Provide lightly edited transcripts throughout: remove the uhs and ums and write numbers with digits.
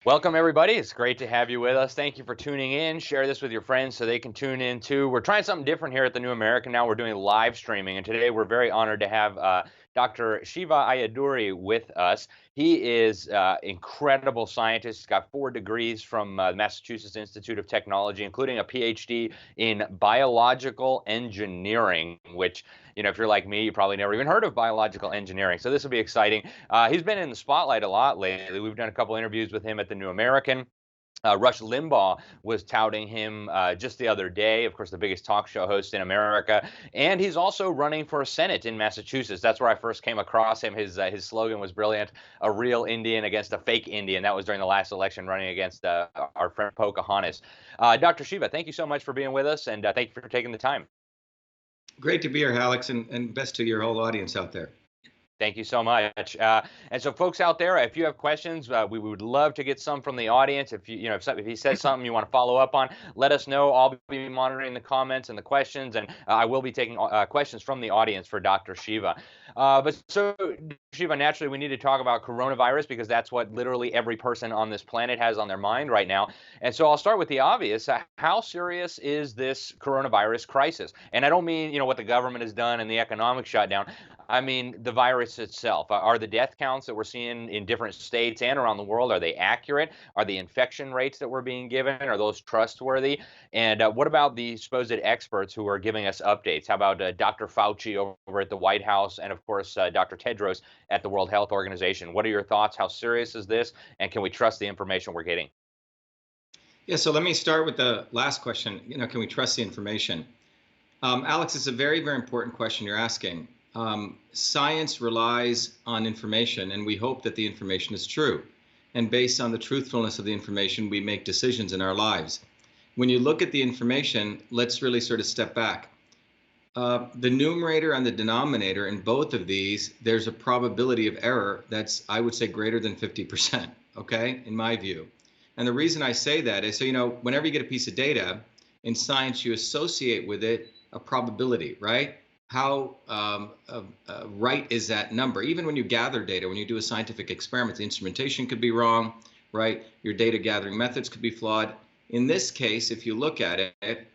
Welcome, everybody. It's great to have you with us. Thank you for tuning in. Share this with your friends so they can tune in too. We're trying something different here at the New American now. We're doing live streaming, and today we're very honored to have Dr. Shiva Ayyadurai with us. He is incredible scientist. He's got 4 degrees from the Massachusetts Institute of Technology, including a PhD in biological engineering, which, if you're like me, you probably never even heard of biological engineering. So this will be exciting. He's been in the spotlight a lot lately. We've done a couple interviews with him at the New American. Rush Limbaugh was touting him just the other day, of course, the biggest talk show host in America. And he's also running for a Senate in Massachusetts. That's where I first came across him. His slogan was brilliant: a real Indian against a fake Indian. That was during the last election, running against our friend Pocahontas. Dr. Shiva, thank you so much for being with us, and thank you for taking the time. Great to be here, Alex, and best to your whole audience out there. Thank you so much. And so, folks out there, if you have questions, we would love to get some from the audience. If if he says something you want to follow up on, let us know. I'll be monitoring the comments and the questions, and I will be taking questions from the audience for Dr. Shiva. But so, Shiva, naturally, we need to talk about coronavirus because that's what literally every person on this planet has on their mind right now. And so, I'll start with the obvious. How serious is this coronavirus crisis? And I don't mean what the government has done and the economic shutdown. I mean, the virus itself. Are the death counts that we're seeing in different states and around the world, are they accurate? Are the infection rates that we're being given, are those trustworthy? And what about the supposed experts who are giving us updates? How about Dr. Fauci over at the White House and, of course, Dr. Tedros at the World Health Organization? What are your thoughts? How serious is this? And can we trust the information we're getting? Yeah, so let me start with the last question. Can we trust the information? Alex, it's a very, very important question you're asking. Science relies on information, and we hope that the information is true. And based on the truthfulness of the information, we make decisions in our lives. When you look at the information, let's really sort of step back. The numerator and the denominator in both of these, there's a probability of error that's, I would say, greater than 50%, okay, in my view. And the reason I say that is, so, whenever you get a piece of data, in science, you associate with it a probability, right? How right is that number? Even when you gather data, when you do a scientific experiment, the instrumentation could be wrong, right? Your data gathering methods could be flawed. In this case, if you look at it,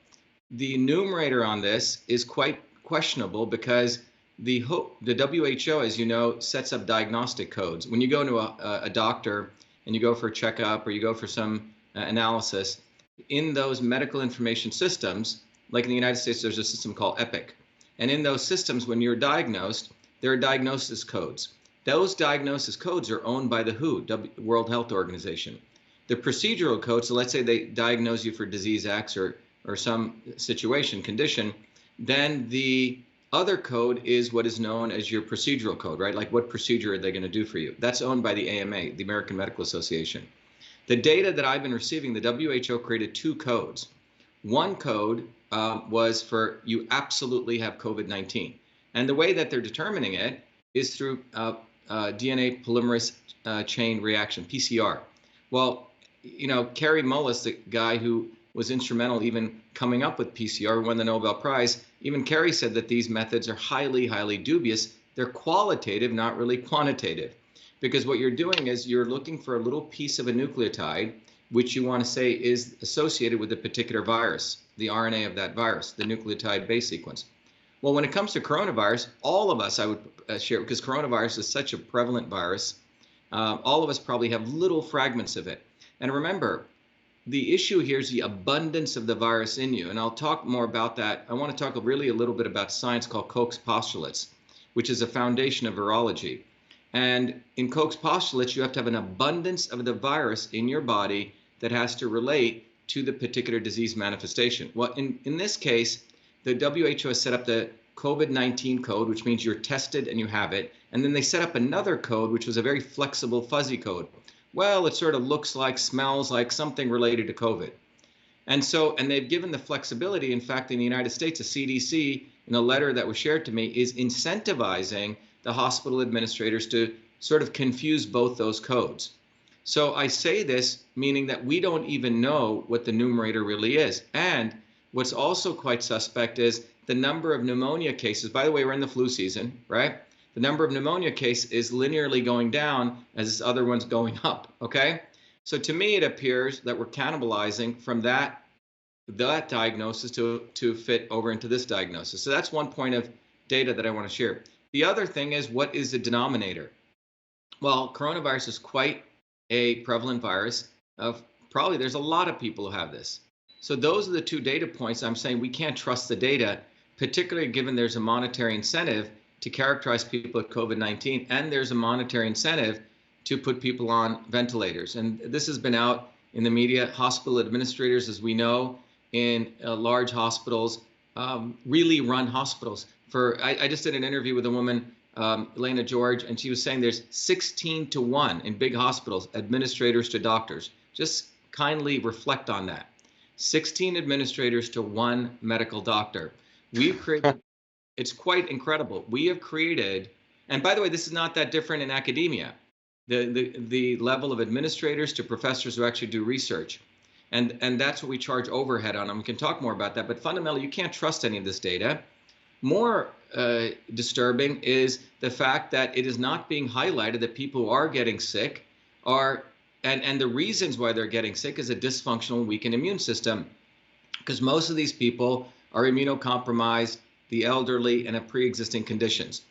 the numerator on this is quite questionable because the WHO, as you know, sets up diagnostic codes. When you go to a doctor and you go for a checkup or you go for some analysis, in those medical information systems, like in the United States, there's a system called EPIC. And in those systems, when you're diagnosed, there are diagnosis codes. Those diagnosis codes are owned by the WHO, World Health Organization. The procedural codes, so let's say they diagnose you for disease X or some situation, condition, then the other code is what is known as your procedural code, right? Like what procedure are they going to do for you? That's owned by the AMA, the American Medical Association. The data that I've been receiving, the WHO created 2 codes. One code was for you absolutely have COVID-19. And the way that they're determining it is through DNA polymerase chain reaction, PCR. Well, Kary Mullis, the guy who was instrumental even coming up with PCR, who won the Nobel Prize, even Kary said that these methods are highly, highly dubious. They're qualitative, not really quantitative. Because what you're doing is you're looking for a little piece of a nucleotide which you want to say is associated with a particular virus, the RNA of that virus, the nucleotide base sequence. Well, when it comes to coronavirus, all of us, I would share, because coronavirus is such a prevalent virus, all of us probably have little fragments of it. And remember, the issue here is the abundance of the virus in you. And I'll talk more about that. I want to talk really a little bit about science called Kochs postulates, which is a foundation of virology. And in Kochs postulates, you have to have an abundance of the virus in your body that has to relate to the particular disease manifestation. Well, in this case, the WHO has set up the COVID-19 code, which means you're tested and you have it. And then they set up another code, which was a very flexible, fuzzy code. Well, it sort of looks like, smells like something related to COVID. And they've given the flexibility. In fact, in the United States, the CDC, in a letter that was shared to me, is incentivizing the hospital administrators to sort of confuse both those codes. So I say this meaning that we don't even know what the numerator really is. And what's also quite suspect is the number of pneumonia cases. By the way, we're in the flu season, right? The number of pneumonia cases is linearly going down as this other one's going up, okay? So to me, it appears that we're cannibalizing from that diagnosis to fit over into this diagnosis. So that's one point of data that I want to share. The other thing is, what is the denominator? Well, coronavirus is quite a prevalent virus. Probably there's a lot of people who have this. So those are the two data points I'm saying we can't trust the data, particularly given there's a monetary incentive to characterize people with COVID-19, and there's a monetary incentive to put people on ventilators. And this has been out in the media. Hospital administrators, as we know, in large hospitals, really run hospitals. I just did an interview with a woman, Elena George, and she was saying there's 16-to-1 in big hospitals, administrators to doctors. Just kindly reflect on that. 16 administrators to 1 medical doctor. We've created, it's quite incredible. We have created, and by the way, this is not that different in academia. The level of administrators to professors who actually do research. And that's what we charge overhead on. And we can talk more about that, but fundamentally, you can't trust any of this data. More disturbing is the fact that it is not being highlighted that people who are getting sick are, and the reasons why they're getting sick is a dysfunctional, weakened immune system. Because most of these people are immunocompromised, the elderly, and have pre-existing conditions.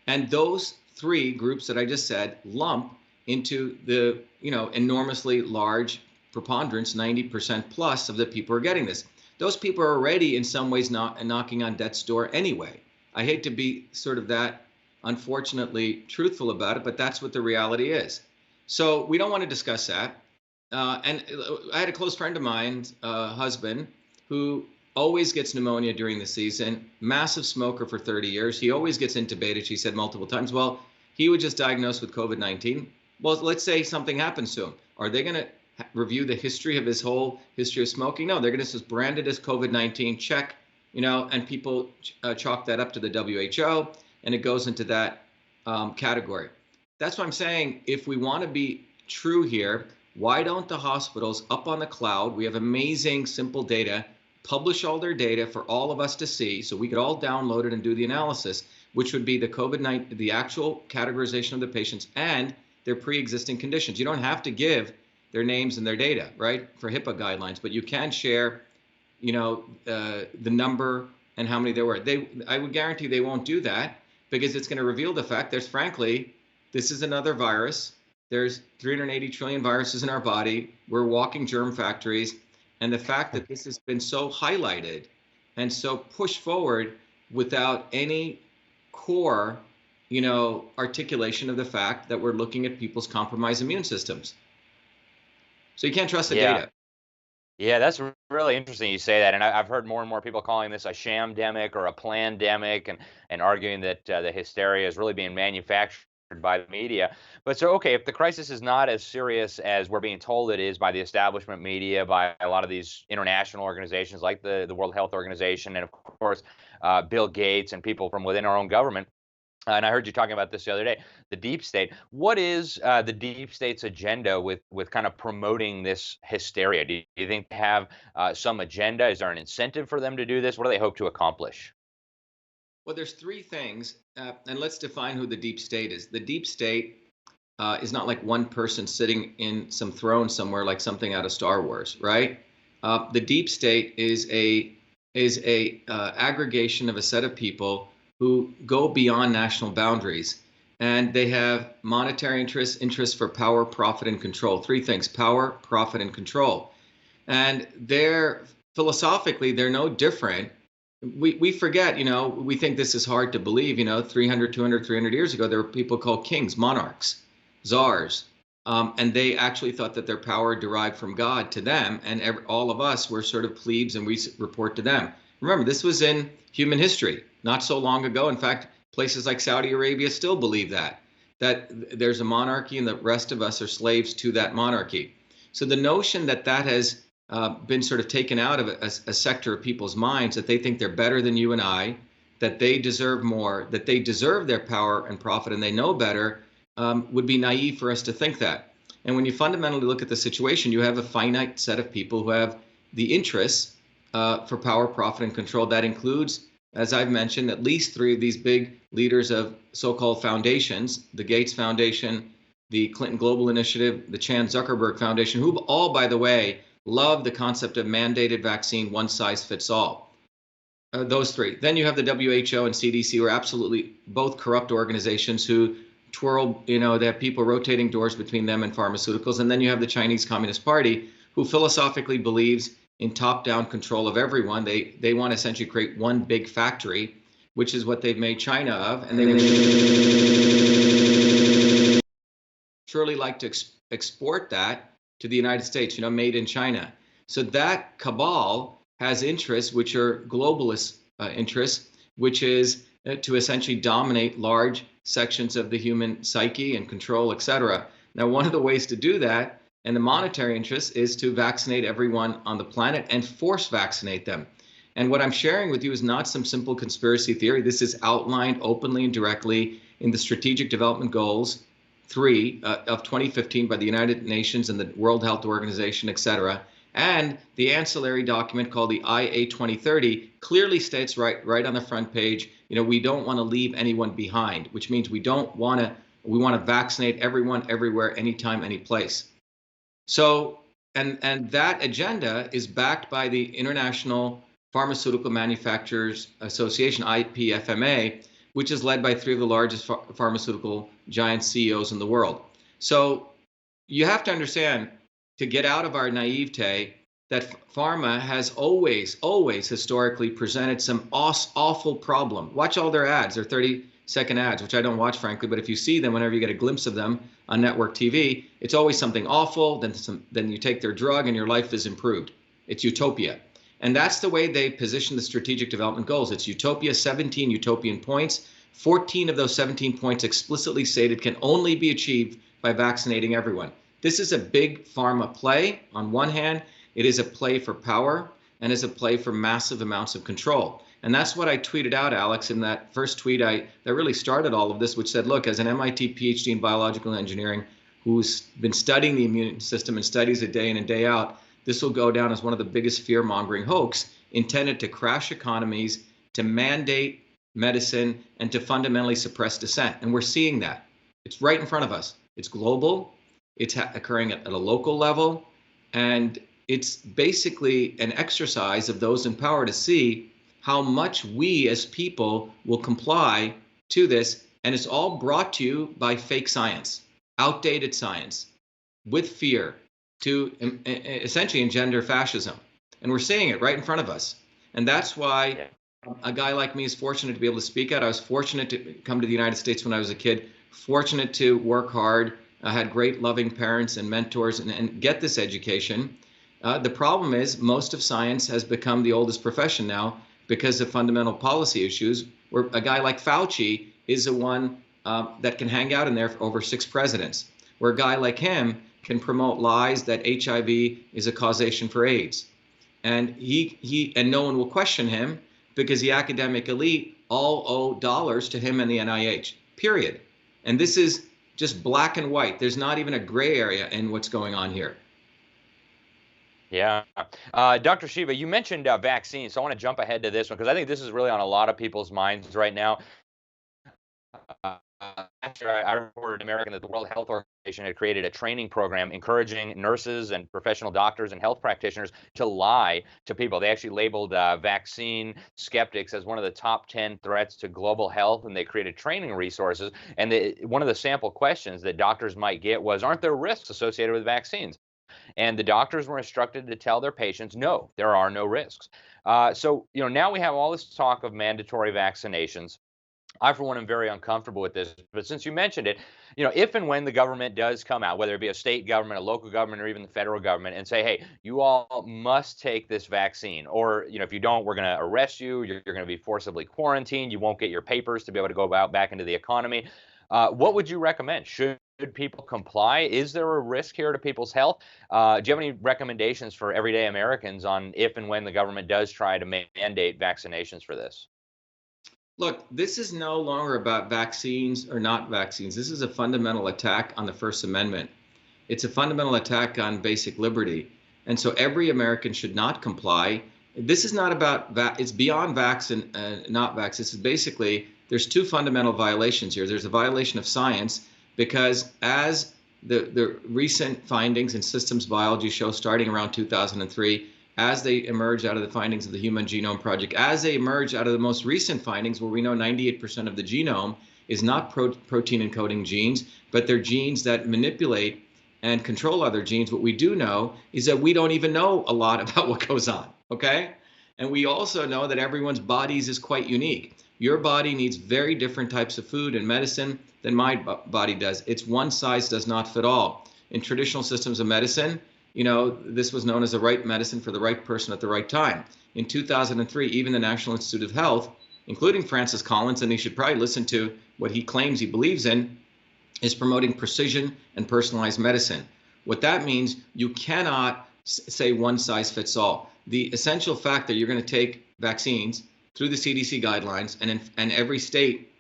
And those three groups that I just said lump into the enormously large preponderance, 90% plus of the people who are getting this. Those people are already in some ways not knocking on death's door anyway. I hate to be sort of that unfortunately truthful about it, but that's what the reality is. So we don't want to discuss that. And I had a close friend of mine, husband, who always gets pneumonia during the season, massive smoker for 30 years. He always gets intubated, she said multiple times. Well, he was just diagnosed with COVID-19. Well, let's say something happens to him. Are they going to review the history of his whole history of smoking? No, they're going to just brand it as COVID-19, check, and people chalk that up to the WHO, and it goes into that category. That's what I'm saying. If we want to be true here, why don't the hospitals up on the cloud, we have amazing, simple data, publish all their data for all of us to see so we could all download it and do the analysis, which would be the COVID-19, the actual categorization of the patients and their pre-existing conditions. You don't have to give their names and their data, right, for HIPAA guidelines, but you can share, the number and how many there were. I would guarantee they won't do that because it's going to reveal the fact there's, frankly, this is another virus. There's 380 trillion viruses in our body. We're walking germ factories. And the fact that this has been so highlighted and so pushed forward without any core, articulation of the fact that we're looking at people's compromised immune systems. So you can't trust the data. Yeah, that's really interesting you say that. And I've heard more and more people calling this a shamdemic or a plandemic and arguing that the hysteria is really being manufactured by the media. But so, okay, if the crisis is not as serious as we're being told it is by the establishment media, by a lot of these international organizations like the World Health Organization, and of course, Bill Gates and people from within our own government, and I heard you talking about this the other day, the deep state. What is the deep state's agenda with kind of promoting this hysteria? Do you think they have some agenda? Is there an incentive for them to do this? What do they hope to accomplish? Well, there's three things, and let's define who the deep state is. The deep state is not like one person sitting in some throne somewhere like something out of Star Wars, right? The deep state is a aggregation of a set of people who go beyond national boundaries, and they have monetary interests for power, profit, and control. Three things: power, profit, and control. And philosophically, they're no different. We forget, we think this is hard to believe, 300, 200, 300 years ago, there were people called kings, monarchs, czars, and they actually thought that their power derived from God to them, and all of us were sort of plebes and we report to them. Remember, this was in human history, not so long ago. In fact, places like Saudi Arabia still believe that there's a monarchy and the rest of us are slaves to that monarchy. So the notion that has been sort of taken out of a sector of people's minds, that they think they're better than you and I, that they deserve more, that they deserve their power and profit and they know better, would be naive for us to think that. And when you fundamentally look at the situation, you have a finite set of people who have the interests for power, profit, and control. That includes, as I've mentioned, at least three of these big leaders of so-called foundations: the Gates Foundation, the Clinton Global Initiative, the Chan Zuckerberg Foundation, who all, by the way, love the concept of mandated vaccine, one size fits all. Those three. Then you have the WHO and CDC, who are absolutely both corrupt organizations who twirl, they have people rotating doors between them and pharmaceuticals. And then you have the Chinese Communist Party, who philosophically believes in top-down control of everyone. They want to essentially create one big factory, which is what they've made China of. And they surely like to export that to the United States, made in China. So that cabal has interests which are globalist interests, which is to essentially dominate large sections of the human psyche and control, etc. Now, one of the ways to do that, and the monetary interest, is to vaccinate everyone on the planet and force vaccinate them. And what I'm sharing with you is not some simple conspiracy theory. This is outlined openly and directly in the Strategic Development Goals 3 of 2015 by the United Nations and the World Health Organization, etc. And the ancillary document called the IA 2030 clearly states right on the front page, we don't want to leave anyone behind, which means we want to vaccinate everyone, everywhere, anytime, any place. So, and that agenda is backed by the International Pharmaceutical Manufacturers Association, IPFMA, which is led by three of the largest pharmaceutical giant CEOs in the world. So you have to understand, to get out of our naivete, that pharma has always historically presented some awful problem. Watch all their ads, their 30-second ads, which I don't watch, frankly, but if you see them, whenever you get a glimpse of them on network TV, it's always something awful, then you take their drug and your life is improved. It's utopia. And that's the way they position the Strategic Development Goals. It's utopia, 17 utopian points. 14 of those 17 points explicitly stated can only be achieved by vaccinating everyone. This is a big pharma play. On one hand, it is a play for power and is a play for massive amounts of control. And that's what I tweeted out, Alex, in that first tweet that really started all of this, which said, look, as an MIT PhD in biological engineering who's been studying the immune system and studies it day in and day out, this will go down as one of the biggest fear-mongering hoax intended to crash economies, to mandate medicine, and to fundamentally suppress dissent. And we're seeing that. It's right in front of us. It's global. It's occurring at a local level. And it's basically an exercise of those in power to see how much we as people will comply to this. And it's all brought to you by fake science, outdated science, with fear, to essentially engender fascism. And we're seeing it right in front of us. And that's why a guy like me is fortunate to be able to speak out. I was fortunate to come to the United States when I was a kid, fortunate to work hard. I had great loving parents and mentors and get this education. The problem is most of science has become the oldest profession now because of fundamental policy issues, where a guy like Fauci is the one that can hang out in there for over 6 presidents, where a guy like him can promote lies that HIV is a causation for AIDS. And and no one will question him because the academic elite all owe dollars to him and the NIH, period. And this is just black and white. There's not even a gray area in what's going on here. Yeah. Dr. Shiva, you mentioned vaccines, so I want to jump ahead to this one because I think this is really on a lot of people's minds right now. I reported in American that the World Health Organization had created a training program encouraging nurses and professional doctors and health practitioners to lie to people. They actually labeled vaccine skeptics as one of the top 10 threats to global health, and they created training resources. And one of the sample questions that doctors might get was, aren't there risks associated with vaccines? And the doctors were instructed to tell their patients, no, there are no risks. So, now we have all this talk of mandatory vaccinations. I, for one, am very uncomfortable with this. But since you mentioned it, if and when the government does come out, whether it be a state government, a local government, or even the federal government, and say, hey, you all must take this vaccine, or, if you don't, we're going to arrest you, you're going to be forcibly quarantined, you won't get your papers to be able to go out back into the economy. What would you recommend? Should people comply? Is there a risk here to people's health? Do you have any recommendations for everyday Americans on if and when the government does try to mandate vaccinations for this? Look, this is no longer about vaccines or not vaccines. This is a fundamental attack on the First Amendment. It's a fundamental attack on basic liberty. And so every American should not comply. This is not about, it's beyond vax and not vax. This is basically, there's 2 fundamental violations here. There's a violation of science because as the recent findings in systems biology show, starting around 2003, as they emerge out of the findings of the Human Genome Project, as they emerge out of the most recent findings where we know 98% of the genome is not protein encoding genes, but they're genes that manipulate and control other genes. What we do know is that we don't even know a lot about what goes on, okay? And we also know that everyone's bodies is quite unique. Your body needs very different types of food and medicine than my body does. It's one size does not fit all. In traditional systems of medicine, you know, this was known as the right medicine for the right person at the right time. In 2003, even the National Institute of Health, including Francis Collins, and he should probably listen to what he claims he believes in, is promoting precision and personalized medicine. What that means, you cannot say one size fits all. The essential fact that you're going to take vaccines through the CDC guidelines, and every state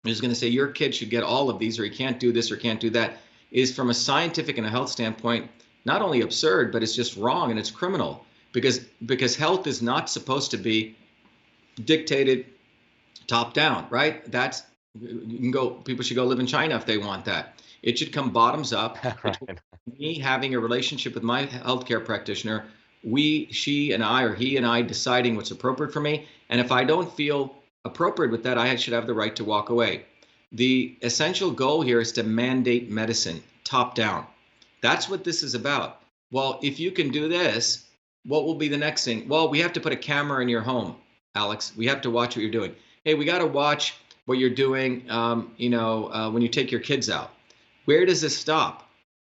is going to say your kid should get all of these, or he can't do this or can't do that, is from a scientific and a health standpoint not only absurd, but it's just wrong and it's criminal, because health is not supposed to be dictated top down, right? That's, you can go, people should go live in China if they want that. It should come bottoms up. Right. Me having a relationship with my healthcare practitioner, she and I, or he and I, deciding what's appropriate for me. And if I don't feel appropriate with that, I should have the right to walk away. The essential goal here is to mandate medicine top down. That's what this is about. Well, if you can do this, what will be the next thing? Well, we have to put a camera in your home, Alex. We have to watch what you're doing. Hey, we got to watch what you're doing, when you take your kids out. Where does this stop?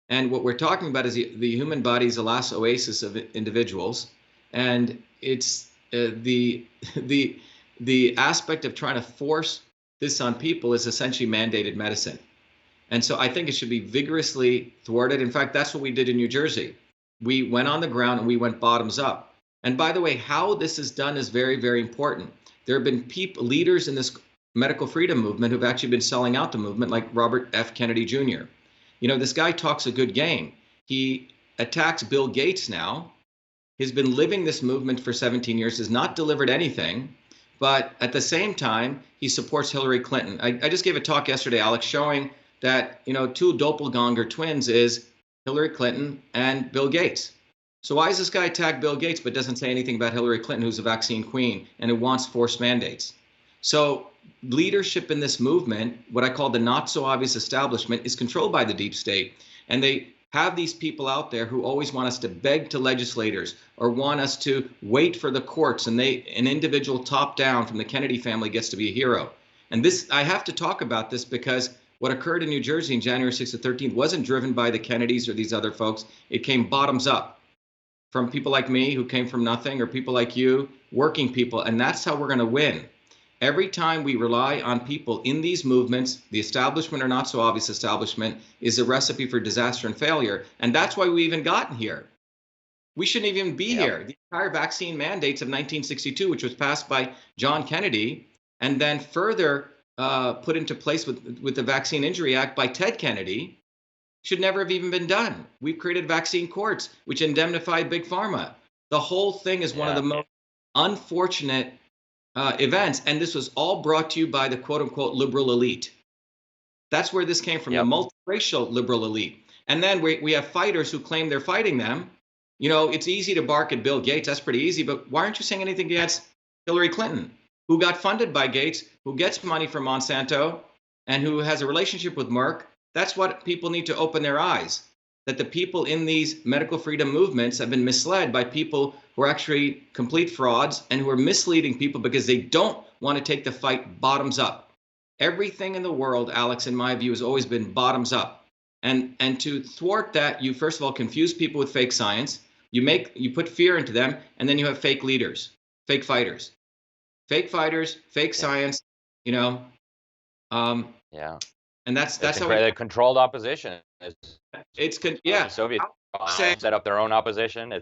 And what we're talking about is the human body is the last oasis of individuals, and it's the aspect of trying to force this on people is essentially mandated medicine. And so I think it should be vigorously thwarted. In fact, that's what we did in New Jersey. We went on the ground and we went bottoms up. And by the way, how this is done is very, very important. There have been leaders in this medical freedom movement who've actually been selling out the movement, like Robert F. Kennedy Jr. You know, this guy talks a good game. He attacks Bill Gates now. He's been living this movement for 17 years, has not delivered anything. But at the same time, he supports Hillary Clinton. I just gave a talk yesterday, Alex, showing that, you know, two doppelganger twins is Hillary Clinton and Bill Gates. So why does this guy attack Bill Gates but doesn't say anything about Hillary Clinton, who's a vaccine queen and who wants forced mandates? So leadership in this movement, what I call the not so obvious establishment, is controlled by the deep state. And they have these people out there who always want us to beg to legislators or want us to wait for the courts, and an individual top down from the Kennedy family gets to be a hero. And this, I have to talk about this because what occurred in New Jersey in January 6th to 13th wasn't driven by the Kennedys or these other folks. It came bottoms up from people like me who came from nothing, or people like you, working people. And that's how we're going to win. Every time we rely on people in these movements, the establishment or not so obvious establishment, is a recipe for disaster and failure. And that's why we even gotten here. We shouldn't even be here. The entire vaccine mandates of 1962, which was passed by John Kennedy, and then further put into place with the Vaccine Injury Act by Ted Kennedy, should never have even been done. We've created vaccine courts, which indemnify Big Pharma. The whole thing is one of the most unfortunate events, and this was all brought to you by the quote-unquote liberal elite. That's where this came from, the multiracial liberal elite. And then we have fighters who claim they're fighting them. You know, it's easy to bark at Bill Gates. That's pretty easy. But why aren't you saying anything against Hillary Clinton, who got funded by Gates, who gets money from Monsanto, and who has a relationship with Merck? That's what people need to open their eyes, that the people in these medical freedom movements have been misled by people who are actually complete frauds and who are misleading people because they don't want to take the fight bottoms up. Everything in the world, Alex, in my view, has always been bottoms up. And to thwart that, you first of all confuse people with fake science. You put fear into them, and then you have fake leaders, fake fighters, fake science. You know. And that's how the controlled opposition. The Soviet set up their own opposition.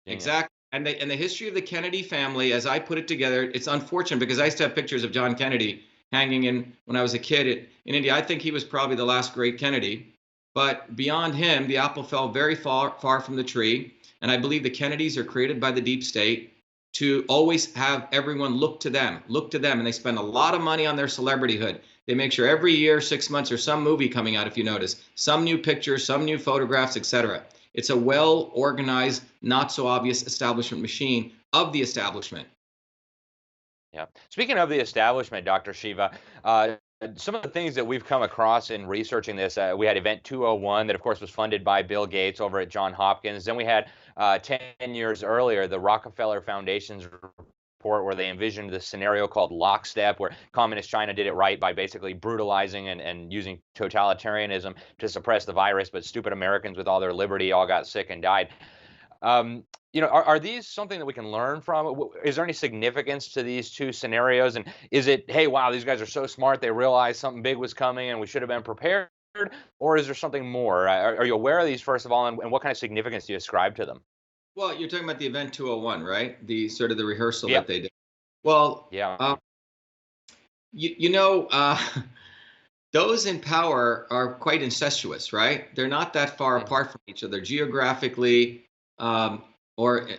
Exactly. And the history of the Kennedy family, as I put it together, it's unfortunate because I used to have pictures of John Kennedy hanging in when I was a kid in India. I think he was probably the last great Kennedy. But beyond him, the apple fell very far from the tree. And I believe the Kennedys are created by the deep state to always have everyone look to them. And they spend a lot of money on their celebrityhood. They make sure every year, 6 months, there's some movie coming out, if you notice, some new pictures, some new photographs, etc. It's a well-organized, not so obvious establishment machine of the establishment. Yeah. Speaking of the establishment, Dr. Shiva, some of the things that we've come across in researching this, we had Event 201 that, of course, was funded by Bill Gates over at Johns Hopkins. Then we had 10 years earlier, the Rockefeller Foundation's report where they envisioned this scenario called lockstep, where communist China did it right by basically brutalizing and using totalitarianism to suppress the virus, but stupid Americans with all their liberty all got sick and died. Um, are these something that we can learn from? Is there any significance to these two scenarios? And is it, hey, wow, these guys are so smart, they realized something big was coming and we should have been prepared? Or is there something more? Are you aware of these, first of all, and what kind of significance do you ascribe to them? Well, you're talking about the Event 201, right? The sort of the rehearsal Yeah. that they did. Well, Yeah. you know, those in power are quite incestuous, right? They're not that far apart from each other geographically, or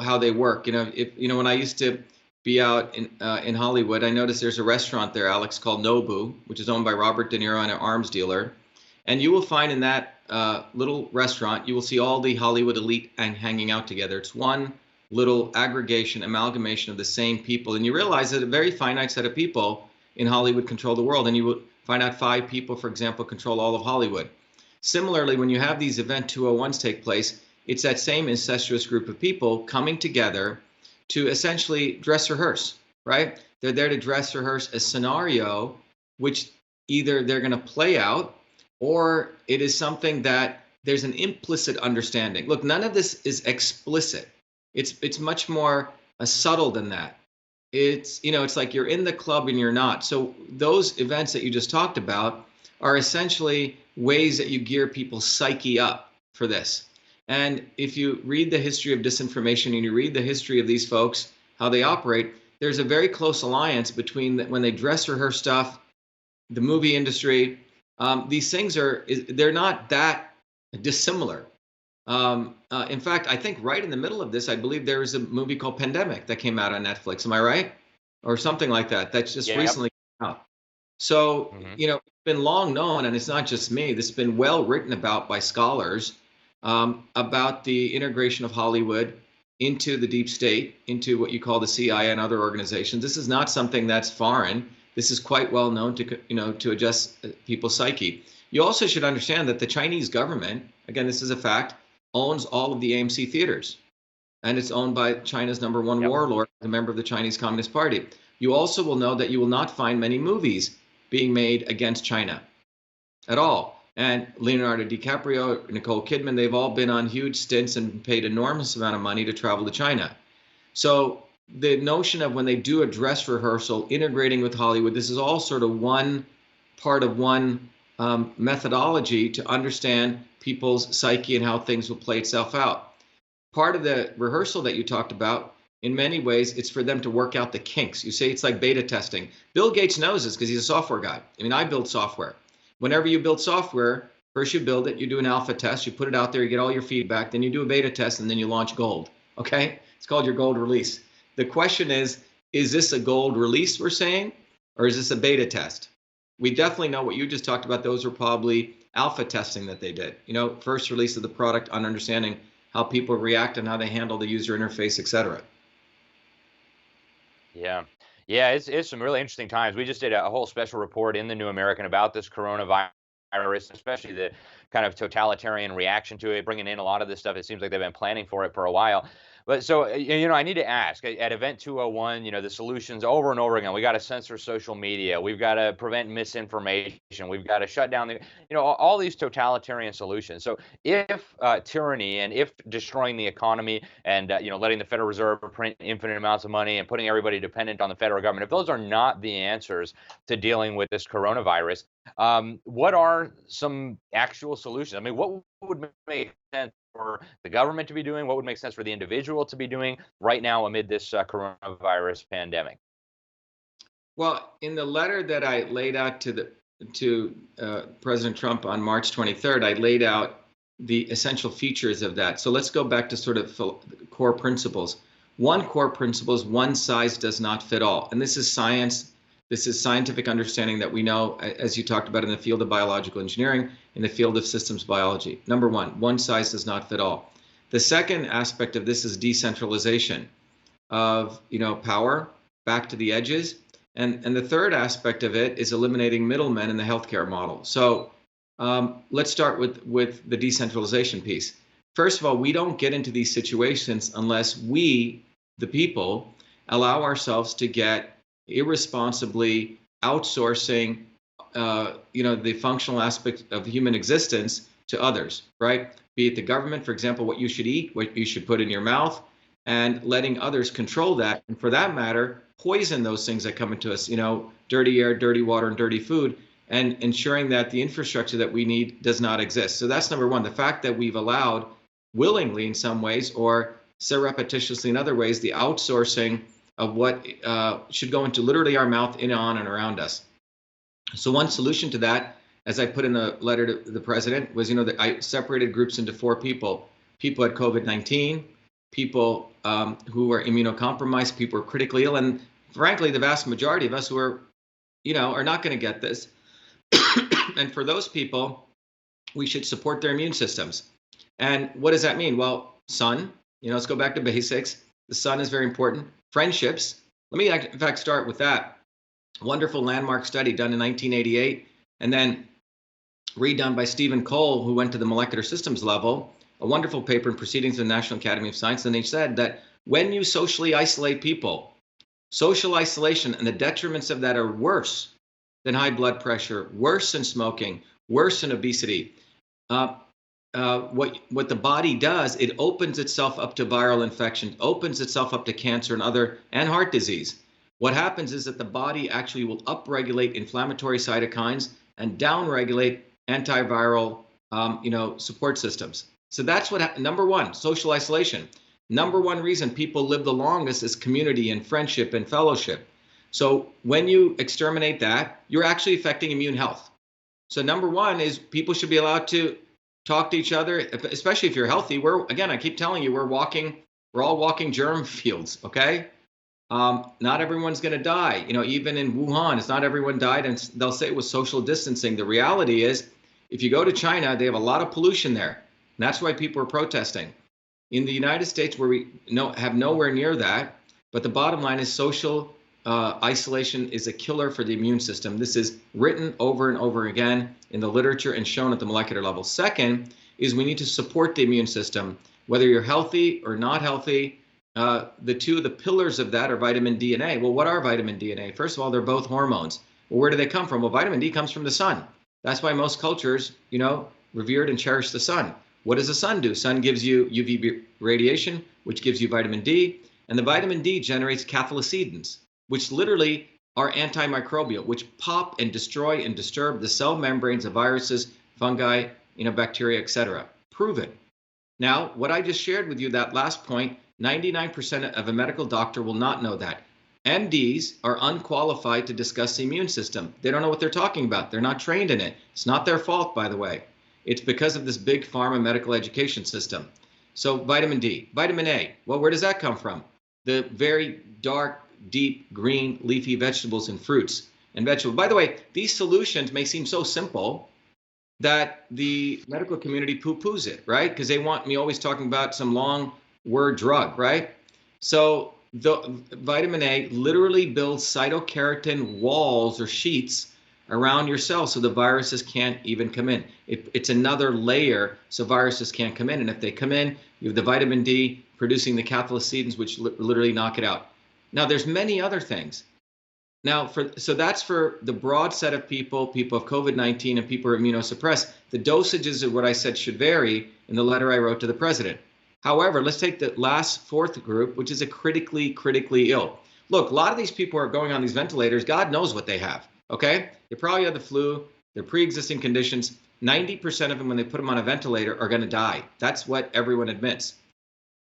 how they work. When I used to be out in Hollywood, I noticed there's a restaurant there, Alex, called Nobu, which is owned by Robert De Niro and an arms dealer. And you will find in that little restaurant, you will see all the Hollywood elite hanging out together. It's one little aggregation, amalgamation of the same people. And you realize that a very finite set of people in Hollywood control the world. And you will find out 5 people, for example, control all of Hollywood. Similarly, when you have these Event 201s take place, it's that same incestuous group of people coming together to essentially dress rehearse, right? They're there to dress rehearse a scenario which either they're going to play out, or it is something that there's an implicit understanding. Look, none of this is explicit. It's much more subtle than that. It's like you're in the club and you're not. So those events that you just talked about are essentially ways that you gear people's psyche up for this. And if you read the history of disinformation and you read the history of these folks, how they operate, there's a very close alliance between when they dress rehearse stuff, the movie industry. These things they're not that dissimilar. In fact, I think right in the middle of this, I believe there was a movie called Pandemic that came out on Netflix. Am I right? Or something like that. That's just recently came out. So, it's been long known, and it's not just me, this has been well written about by scholars, about the integration of Hollywood into the deep state, into what you call the CIA and other organizations. This is not something that's foreign. This is quite well known to adjust people's psyche. You also should understand that the Chinese government, again, this is a fact, owns all of the AMC theaters, and it's owned by China's #1 warlord, a member of the Chinese Communist Party. You also will know that you will not find many movies being made against China at all. And Leonardo DiCaprio, Nicole Kidman, they've all been on huge stints and paid enormous amount of money to travel to China. So the notion of when they do a dress rehearsal, integrating with Hollywood, this is all sort of one part of one methodology to understand people's psyche and how things will play itself out. Part of the rehearsal that you talked about, in many ways, it's for them to work out the kinks. You say it's like beta testing. Bill Gates knows this because he's a software guy. I mean, I build software. Whenever you build software, first you build it, you do an alpha test, you put it out there, you get all your feedback, then you do a beta test, and then you launch gold. Okay? It's called your gold release. The question is this a gold release we're saying, or is this a beta test? We definitely know what you just talked about. Those were probably alpha testing that they did. First release of the product on understanding how people react and how they handle the user interface, et cetera. Yeah. Yeah, it's some really interesting times. We just did a whole special report in the New American about this coronavirus, especially the kind of totalitarian reaction to it, bringing in a lot of this stuff. It seems like they've been planning for it for a while. But so, I need to ask at Event 201, the solutions over and over again. We got to censor social media. We've got to prevent misinformation. We've got to shut down all these totalitarian solutions. So if tyranny and if destroying the economy and, letting the Federal Reserve print infinite amounts of money and putting everybody dependent on the federal government, if those are not the answers to dealing with this coronavirus, what are some actual solutions? I mean, what would make sense for the government to be doing? What would make sense for the individual to be doing right now amid this coronavirus pandemic? Well, in the letter that I laid out to President Trump on March 23rd, I laid out the essential features of that. So let's go back to sort of core principles. One core principle is one size does not fit all. And this is science. This is scientific understanding that we know, as you talked about, in the field of biological engineering, in the field of systems biology. Number one size does not fit all. The second aspect of this is decentralization of power back to the edges. And the third aspect of it is eliminating middlemen in the healthcare model. So let's start with the decentralization piece. First of all, we don't get into these situations unless we, the people, allow ourselves to get irresponsibly outsourcing the functional aspect of human existence to others, right? Be it the government, for example, what you should eat, what you should put in your mouth, and letting others control that. And for that matter, poison those things that come into us, dirty air, dirty water, and dirty food, and ensuring that the infrastructure that we need does not exist. So that's number one. The fact that we've allowed willingly in some ways or surreptitiously in other ways, the outsourcing of what should go into literally our mouth, in, on, and around us. So one solution to that, as I put in the letter to the president, was, that I separated groups into 4 people. People had COVID-19, people who were immunocompromised, people who are critically ill, and frankly, the vast majority of us who are not going to get this. And for those people, we should support their immune systems. And what does that mean? Well, sun, let's go back to basics. The sun is very important. Friendships. Let me, in fact, start with that. Wonderful landmark study done in 1988, and then redone by Stephen Cole, who went to the molecular systems level. A wonderful paper in Proceedings of the National Academy of Science. And they said that when you socially isolate people, social isolation and the detriments of that are worse than high blood pressure, worse than smoking, worse than obesity. What the body does, it opens itself up to viral infection, opens itself up to cancer and heart disease. What happens is that the body actually will upregulate inflammatory cytokines and downregulate antiviral support systems. So that's what number one, social isolation. Number one reason people live the longest is community and friendship and fellowship. So when you exterminate that, you're actually affecting immune health. So number one is people should be allowed to talk to each other, especially if you're healthy. I keep telling you, we're all walking germ fields, okay? Not everyone's going to die. Even in Wuhan, it's not everyone died, and they'll say it was social distancing. The reality is, if you go to China, they have a lot of pollution there. And that's why people are protesting. In the United States, where we have nowhere near that, but the bottom line is social isolation is a killer for the immune system. This is written over and over again in the literature and shown at the molecular level. Second is we need to support the immune system, whether you're healthy or not healthy. The two of the pillars of that are vitamin D and A. Well, what are vitamin D and A? First of all, they're both hormones. Well, where do they come from? Well, vitamin D comes from the sun. That's why most cultures, revered and cherish the sun. What does the sun do? Sun gives you UV radiation, which gives you vitamin D. And the vitamin D generates cathelicidins, which literally are antimicrobial, which pop and destroy and disturb the cell membranes of viruses, fungi, bacteria, etc. Proven. Now, what I just shared with you, that last point, 99% of a medical doctor will not know that. MDs are unqualified to discuss the immune system. They don't know what they're talking about. They're not trained in it. It's not their fault, by the way. It's because of this big pharma medical education system. So vitamin D. Vitamin A, well, where does that come from? The very dark, deep, green, leafy vegetables and fruits and vegetables. By the way, these solutions may seem so simple that the medical community poo-poos it, right? Because they want me always talking about some long word drug, right? So the vitamin A literally builds cytokeratin walls or sheets around your cells so the viruses can't even come in. It's another layer so viruses can't come in. And if they come in, you have the vitamin D producing the cathelicidins, which literally knock it out. Now, there's many other things. Now, so that's for the broad set of people of COVID-19 and people who are immunosuppressed. The dosages of what I said should vary in the letter I wrote to the president. However, let's take the last fourth group, which is a critically ill. Look, a lot of these people are going on these ventilators. God knows what they have, okay? They probably have the flu. They're pre-existing conditions. 90% of them, when they put them on a ventilator, are going to die. That's what everyone admits.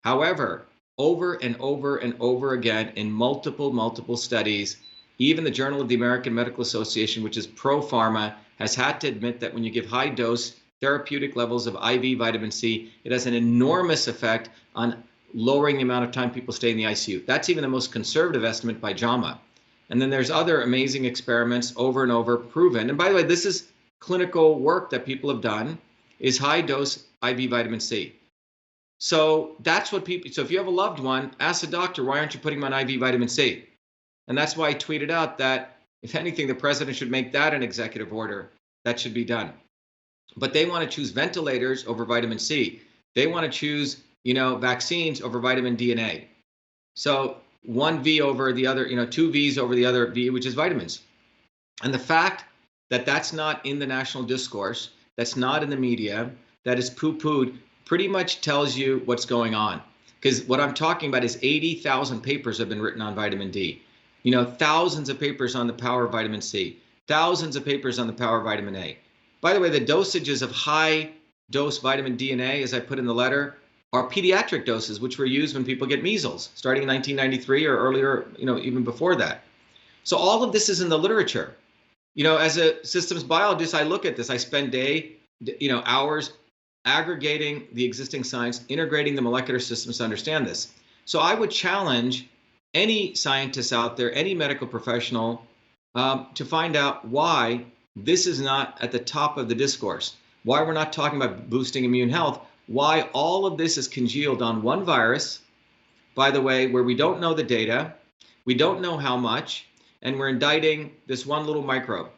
However, over and over and over again in multiple studies, even the Journal of the American Medical Association, which is pro-pharma, has had to admit that when you give high dose therapeutic levels of IV vitamin C, it has an enormous effect on lowering the amount of time people stay in the ICU. That's even the most conservative estimate by JAMA. And then there's other amazing experiments over and over proven. And by the way, this is clinical work that people have done, is high dose IV vitamin C. So that's what people, so if you have a loved one, ask the doctor, why aren't you putting them on IV vitamin C? And that's why I tweeted out that, if anything, the president should make that an executive order. That should be done. But they want to choose ventilators over vitamin C. They want to choose, vaccines over vitamin D and A. So one V over the other, two Vs over the other V, which is vitamins. And the fact that that's not in the national discourse, that's not in the media, that is poo-pooed, pretty much tells you what's going on. Because what I'm talking about is 80,000 papers have been written on vitamin D. Thousands of papers on the power of vitamin C, thousands of papers on the power of vitamin A. By the way, the dosages of high dose vitamin D and A, as I put in the letter, are pediatric doses, which were used when people get measles, starting in 1993 or earlier, even before that. So all of this is in the literature. As a systems biologist, I look at this. I spend hours aggregating the existing science, integrating the molecular systems to understand this. So I would challenge any scientist out there, any medical professional, to find out why this is not at the top of the discourse, why we're not talking about boosting immune health, why all of this is congealed on one virus, by the way, where we don't know the data, we don't know how much, and we're indicting this one little microbe.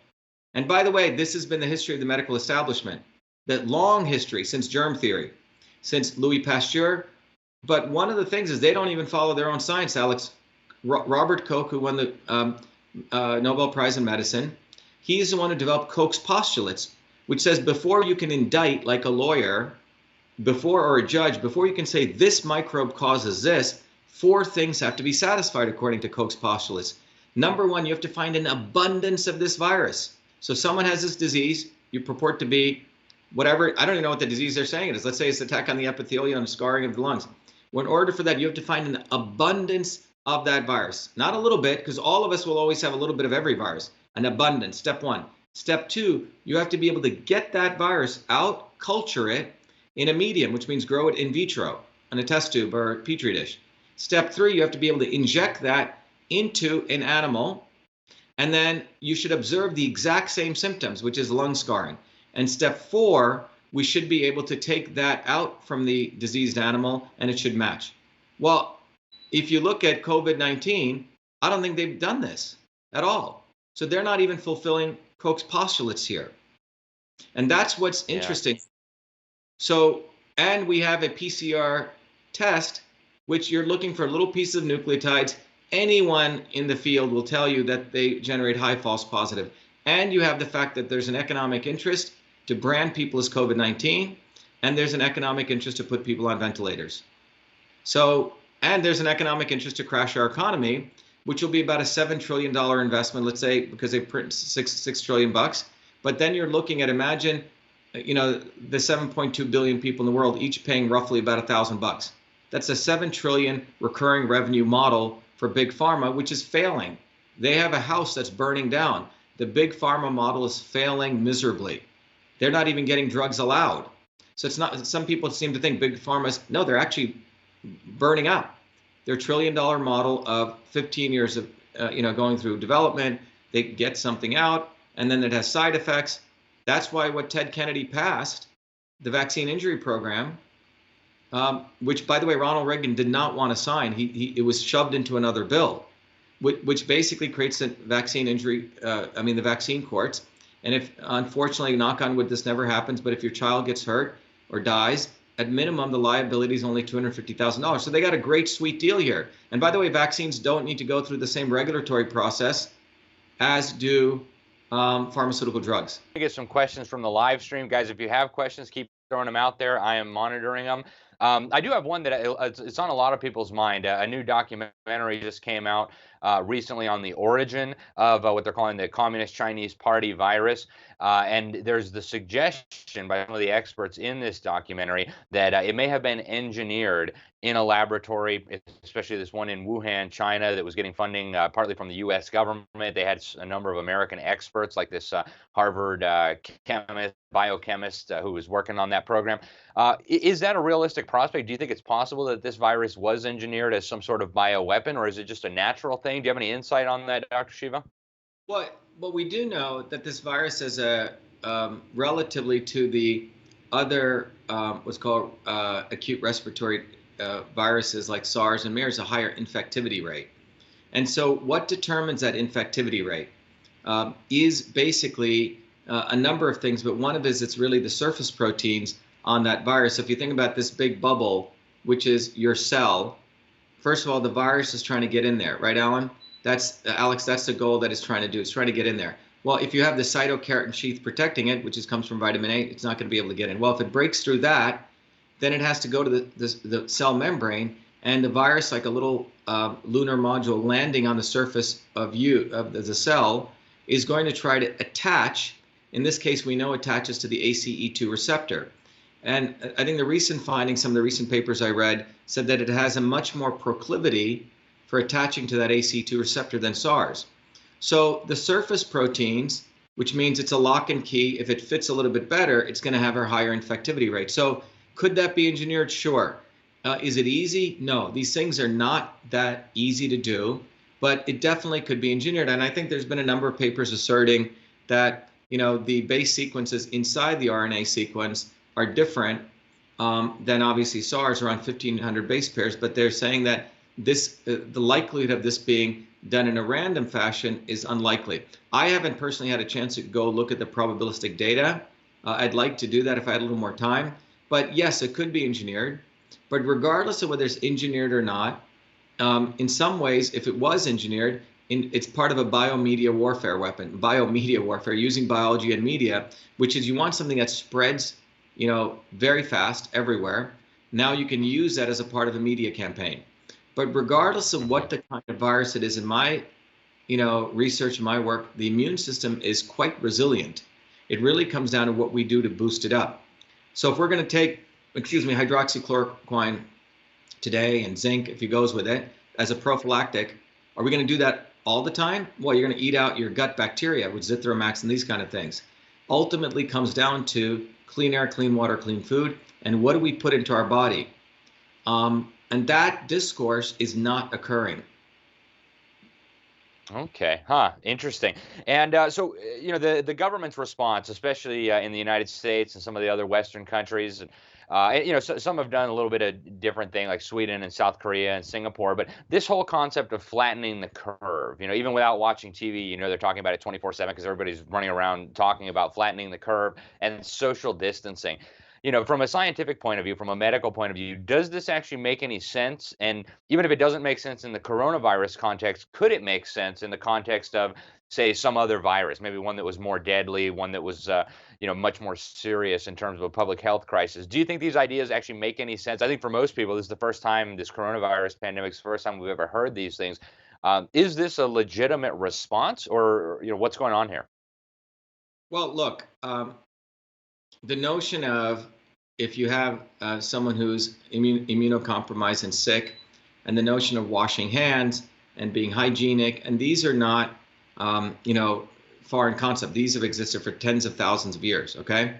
And by the way, this has been the history of the medical establishment, that long history since germ theory, since Louis Pasteur. But one of the things is they don't even follow their own science, Alex. Robert Koch, who won the Nobel Prize in Medicine, he's the one who developed Koch's postulates, which says before you can indict like a lawyer, or a judge, before you can say this microbe causes this, 4 things have to be satisfied according to Koch's postulates. Number 1, you have to find an abundance of this virus. So someone has this disease, you purport to be whatever, I don't even know what the disease they're saying it is. Let's say it's attack on the epithelium and scarring of the lungs. Well, in order for that, you have to find an abundance of that virus. Not a little bit, because all of us will always have a little bit of every virus. An abundance, step 1. Step 2, you have to be able to get that virus out, culture it in a medium, which means grow it in vitro, on a test tube or a petri dish. Step 3, you have to be able to inject that into an animal, and then you should observe the exact same symptoms, which is lung scarring. And step 4, we should be able to take that out from the diseased animal, and it should match. Well, if you look at COVID-19, I don't think they've done this at all. So they're not even fulfilling Koch's postulates here. And that's what's interesting. So, and we have a PCR test, which you're looking for little pieces of nucleotides. Anyone in the field will tell you that they generate high false positive. And you have the fact that there's an economic interest to brand people as COVID-19, and there's an economic interest to put people on ventilators. So, and there's an economic interest to crash our economy, which will be about a $7 trillion investment, let's say, because they print six trillion bucks. But then you're looking at, imagine, the 7.2 billion people in the world, each paying roughly about $1,000. That's a 7 trillion recurring revenue model for Big Pharma, which is failing. They have a house that's burning down. The Big Pharma model is failing miserably. They're not even getting drugs allowed. So it's not, some people seem to think Big Pharma's, no, they're actually burning out. Their $1 trillion model of 15 years of, going through development, they get something out, and then it has side effects. That's why what Ted Kennedy passed, the vaccine injury program, which, by the way, Ronald Reagan did not want to sign. It was shoved into another bill, which basically creates the vaccine injury, the vaccine courts. And if, unfortunately, knock on wood, this never happens, but if your child gets hurt or dies, at minimum, the liability is only $250,000. So they got a great sweet deal here. And by the way, vaccines don't need to go through the same regulatory process as do pharmaceutical drugs. I get some questions from the live stream. Guys, if you have questions, keep throwing them out there. I am monitoring them. I do have one that it's on a lot of people's mind. A new documentary just came out recently on the origin of what they're calling the Communist Chinese Party virus. And there's the suggestion by some of the experts in this documentary that it may have been engineered in a laboratory, especially this one in Wuhan, China, that was getting funding partly from the U.S. government. They had a number of American experts, like this Harvard biochemist who was working on that program. Is that a realistic prospect? Do you think it's possible that this virus was engineered as some sort of bioweapon, or is it just a natural thing? Do you have any insight on that, Dr. Shiva? Well, we do know that this virus is a relatively to the other what's called acute respiratory viruses like SARS and MERS, a higher infectivity rate. And so what determines that infectivity rate is basically a number of things, but one of it is it's really the surface proteins on that virus. So if you think about this big bubble, which is your cell, first of all, the virus is trying to get in there, right, Alan? That's Alex, that's the goal that it's trying to do. It's trying to get in there. Well, if you have the cytokeratin sheath protecting it, which comes from vitamin A, it's not going to be able to get in. Well, if it breaks through that, then it has to go to the cell membrane, and the virus, like a little lunar module landing on the surface of the cell, is going to try to attach. In this case, we know attaches to the ACE2 receptor. And I think the recent findings, some of the recent papers I read, said that it has a much more proclivity for attaching to that ACE2 receptor than SARS. So the surface proteins, which means it's a lock and key, if it fits a little bit better, it's going to have a higher infectivity rate. So could that be engineered? Sure. Is it easy? No. These things are not that easy to do, but it definitely could be engineered. And I think there's been a number of papers asserting that, you know, the base sequences inside the RNA sequence are different than obviously SARS, around 1,500 base pairs, but they're saying that this, the likelihood of this being done in a random fashion is unlikely. I haven't personally had a chance to go look at the probabilistic data. I'd like to do that if I had a little more time. But yes, it could be engineered. But regardless of whether it's engineered or not, in some ways, if it was engineered, it's part of a biomedia warfare weapon, biomedia warfare, using biology and media, which is you want something that spreads, you know, very fast everywhere. Now you can use that as a part of a media campaign. But regardless of what the kind of virus it is, in my, you know, research, my work, the immune system is quite resilient. It really comes down to what we do to boost it up. So if we're going to take, hydroxychloroquine today and zinc, if it goes with it, as a prophylactic, are we going to do that all the time? Well, you're going to eat out your gut bacteria with Zithromax and these kind of things. Ultimately comes down to clean air, clean water, clean food, and what do we put into our body? And that discourse is not occurring. Okay, interesting. And so, you know, the government's response, especially in the United States and some of the other Western countries, you know, some have done a little bit of different thing, like Sweden and South Korea and Singapore. But this whole concept of flattening the curve, you know, even without watching TV, you know, they're talking about it 24/7 because everybody's running around talking about flattening the curve and social distancing. You know, from a scientific point of view, from a medical point of view, does this actually make any sense? And even if it doesn't make sense in the coronavirus context, could it make sense in the context of, say, some other virus, maybe one that was more deadly, one that was, you know, much more serious in terms of a public health crisis? Do you think these ideas actually make any sense? I think for most people, this is the first time this coronavirus pandemic is the first time we've ever heard these things. Is this a legitimate response, or, you know, what's going on here? Well, look, the notion of if you have someone who's immunocompromised and sick, and the notion of washing hands and being hygienic, and these are not, you know, foreign concept. These have existed for tens of thousands of years. Okay,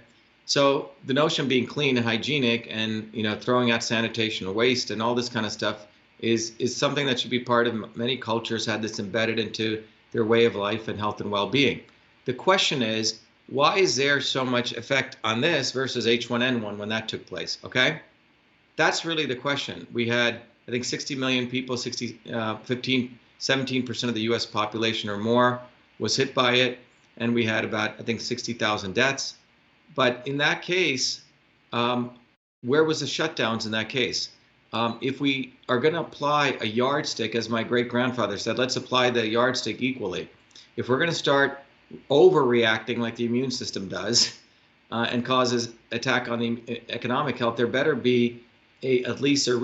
so the notion of being clean and hygienic, and, you know, throwing out sanitation waste and all this kind of stuff is something that should be part of many cultures. Had this embedded into their way of life and health and well-being. The question is, why is there so much effect on this versus H1N1 when that took place? Okay, that's really the question. We had, I think, 60 million people, 17% of the U.S. population or more was hit by it, and we had about, I think, 60,000 deaths. But in that case, where was the shutdowns in that case? If we are going to apply a yardstick, as my great-grandfather said, let's apply the yardstick equally. If we're going to start overreacting like the immune system does and causes attack on the economic health, there better be at least a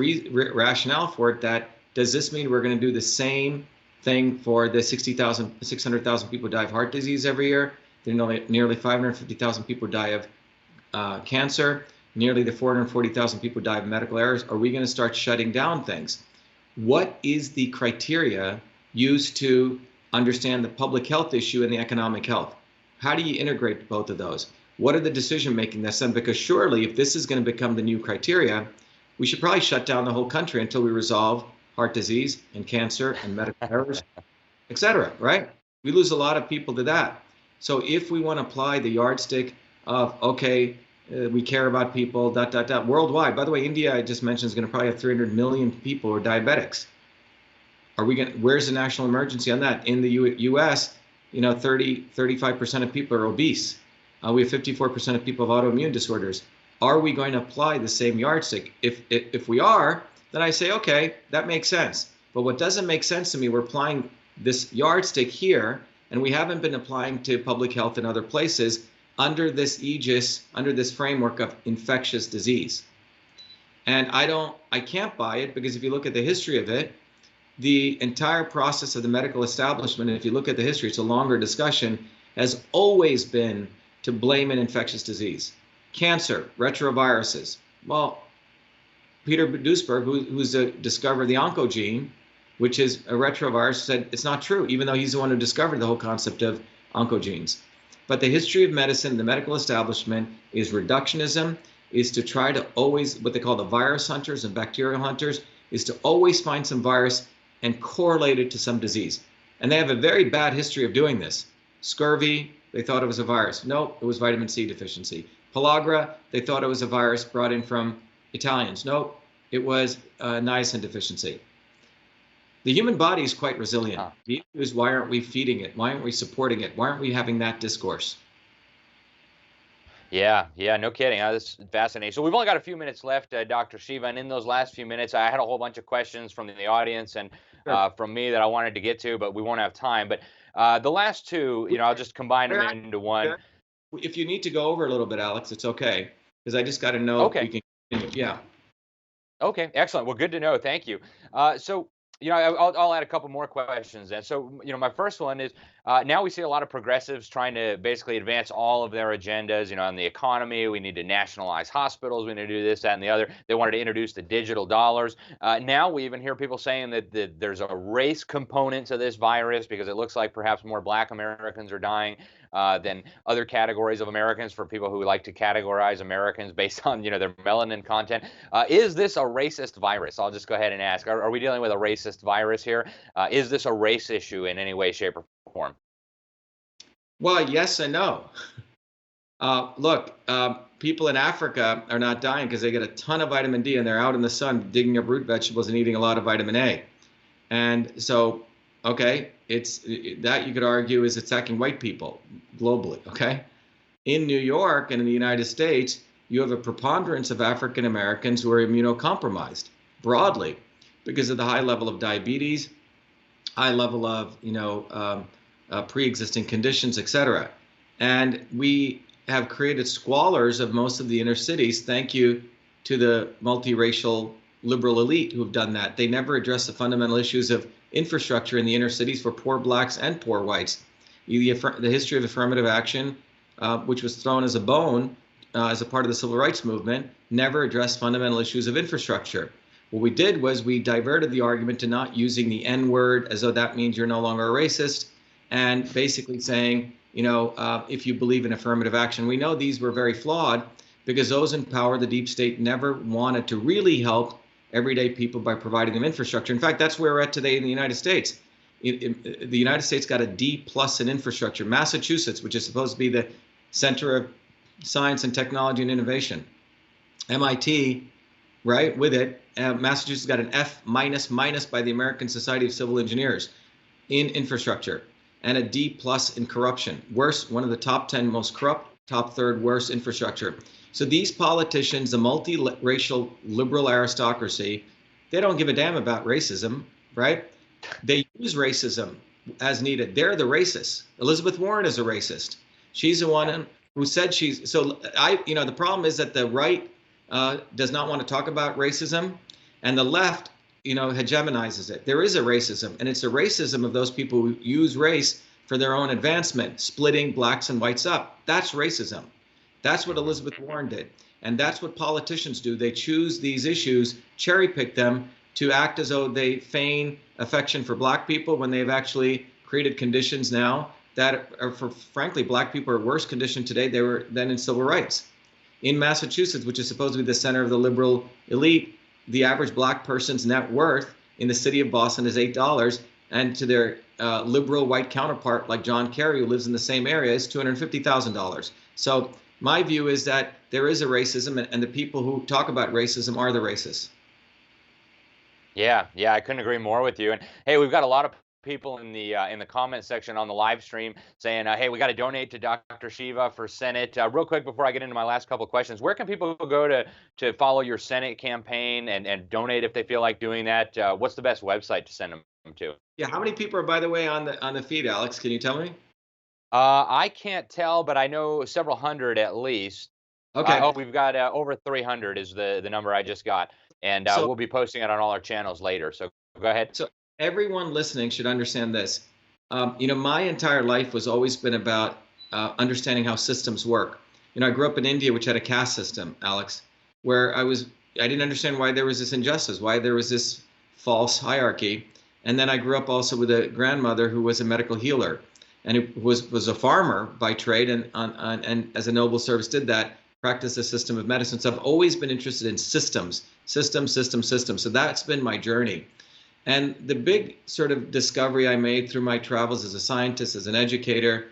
rationale for it. That does this mean we're going to do the same thing for the 600,000 people die of heart disease every year? Nearly 550,000 people die of cancer. Nearly the 440,000 people die of medical errors. Are we going to start shutting down things? What is the criteria used to understand the public health issue and the economic health? How do you integrate both of those? What are the decision making that's done? Because surely if this is going to become the new criteria, we should probably shut down the whole country until we resolve heart disease and cancer and medical errors, et cetera, right? We lose a lot of people to that. So if we want to apply the yardstick of, okay, we care about people, worldwide. By the way, India, I just mentioned, is going to probably have 300 million people who are diabetics. Where's the national emergency on that? In the U.S., 35% of people are obese. We have 54% of people have autoimmune disorders. Are we going to apply the same yardstick? If we are, then I say, okay, that makes sense. But what doesn't make sense to me, we're applying this yardstick here, and we haven't been applying to public health in other places under this aegis, under this framework of infectious disease. And I can't buy it, because if you look at the history of it, the entire process of the medical establishment, if you look at the history, it's a longer discussion, has always been to blame an infectious disease. Cancer, retroviruses. Well, Peter Duesberg, who's the discoverer of the oncogene, which is a retrovirus, said it's not true, even though he's the one who discovered the whole concept of oncogenes. But the history of medicine, the medical establishment, is reductionism, is to try to always, what they call the virus hunters and bacterial hunters, is to always find some virus and correlate it to some disease. And they have a very bad history of doing this. Scurvy, they thought it was a virus. Nope, it was vitamin C deficiency. Pellagra, they thought it was a virus brought in from Italians. Nope, it was niacin deficiency. The human body is quite resilient. The issue is, why aren't we feeding it? Why aren't we supporting it? Why aren't we having that discourse? Yeah, no kidding. This is fascinating. So we've only got a few minutes left, Dr. Shiva, and in those last few minutes, I had a whole bunch of questions from the audience and from me that I wanted to get to, but we won't have time. But the last two, I'll just combine them into one. If you need to go over a little bit, Alex, it's okay, because I just got to know. Okay. We can continue. Yeah. Okay, excellent. Well, good to know. Thank you. So, I'll add a couple more questions then. So, my first one is, now we see a lot of progressives trying to basically advance all of their agendas, on the economy. We need to nationalize hospitals. We need to do this, that, and the other. They wanted to introduce the digital dollars. Now we even hear people saying that there's a race component to this virus, because it looks like perhaps more Black Americans are dying than other categories of Americans, for people who like to categorize Americans based on, their melanin content. Is this a racist virus? I'll just go ahead and ask. Are we dealing with a racist virus here? Is this a race issue in any way, shape, or form? Well, yes and no. Look, people in Africa are not dying because they get a ton of vitamin D and they're out in the sun digging up root vegetables and eating a lot of vitamin A. And so, okay, that you could argue is attacking white people globally, okay? In New York and in the United States, you have a preponderance of African Americans who are immunocompromised broadly because of the high level of diabetes, high level of, pre-existing conditions, et cetera. And we have created squalors of most of the inner cities, thank you to the multiracial liberal elite who have done that. They never address the fundamental issues of infrastructure in the inner cities for poor blacks and poor whites. The history of affirmative action, which was thrown as a bone as a part of the civil rights movement, never addressed fundamental issues of infrastructure. What we did was we diverted the argument to not using the N-word as though that means you're no longer a racist, and basically saying, if you believe in affirmative action. We know these were very flawed because those in power, the deep state, never wanted to really help everyday people by providing them infrastructure. In fact, that's where we're at today in the United States. The United States got a D+ in infrastructure. Massachusetts, which is supposed to be the center of science and technology and innovation. MIT, right, with it, Massachusetts got an F- by the American Society of Civil Engineers in infrastructure, and a D+ in corruption. Worst, one of the top 10 most corrupt, top third worst infrastructure. So these politicians, the multiracial liberal aristocracy, they don't give a damn about racism, right? They use racism as needed. They're the racists. Elizabeth Warren is a racist. She's the one who said she's, so the problem is that the right does not want to talk about racism, and the left, hegemonizes it. There is a racism, and it's a racism of those people who use race for their own advancement, splitting blacks and whites up. That's racism. That's what Elizabeth Warren did. And that's what politicians do. They choose these issues, cherry pick them to act as though they feign affection for black people when they've actually created conditions now that are, frankly, black people are worse conditioned today than in civil rights. In Massachusetts, which is supposed to be the center of the liberal elite, the average black person's net worth in the city of Boston is $8, and to their liberal white counterpart like John Kerry, who lives in the same area, is $250,000. So my view is that there is a racism, and the people who talk about racism are the racists. Yeah, yeah, I couldn't agree more with you. And hey, we've got a lot of people in the comment section on the live stream saying, "Hey, we got to donate to Dr. Shiva for Senate." Real quick before I get into my last couple of questions, where can people go to follow your Senate campaign and donate if they feel like doing that? What's the best website to send them to? Yeah, how many people are, by the way, on the feed, Alex? Can you tell me? I can't tell, but I know several hundred at least. Okay. Oh, we've got over 300 is the number I just got, and So we'll be posting it on all our channels later. So go ahead. So everyone listening should understand this. My entire life was always been about understanding how systems work. I grew up in India, which had a caste system, Alex, where I didn't understand why there was this injustice, why there was this false hierarchy. And then I grew up also with a grandmother who was a medical healer, and who was a farmer by trade, and as a noble service did that, practiced a system of medicine. So I've always been interested in systems. So that's been my journey. And the big sort of discovery I made through my travels as a scientist, as an educator,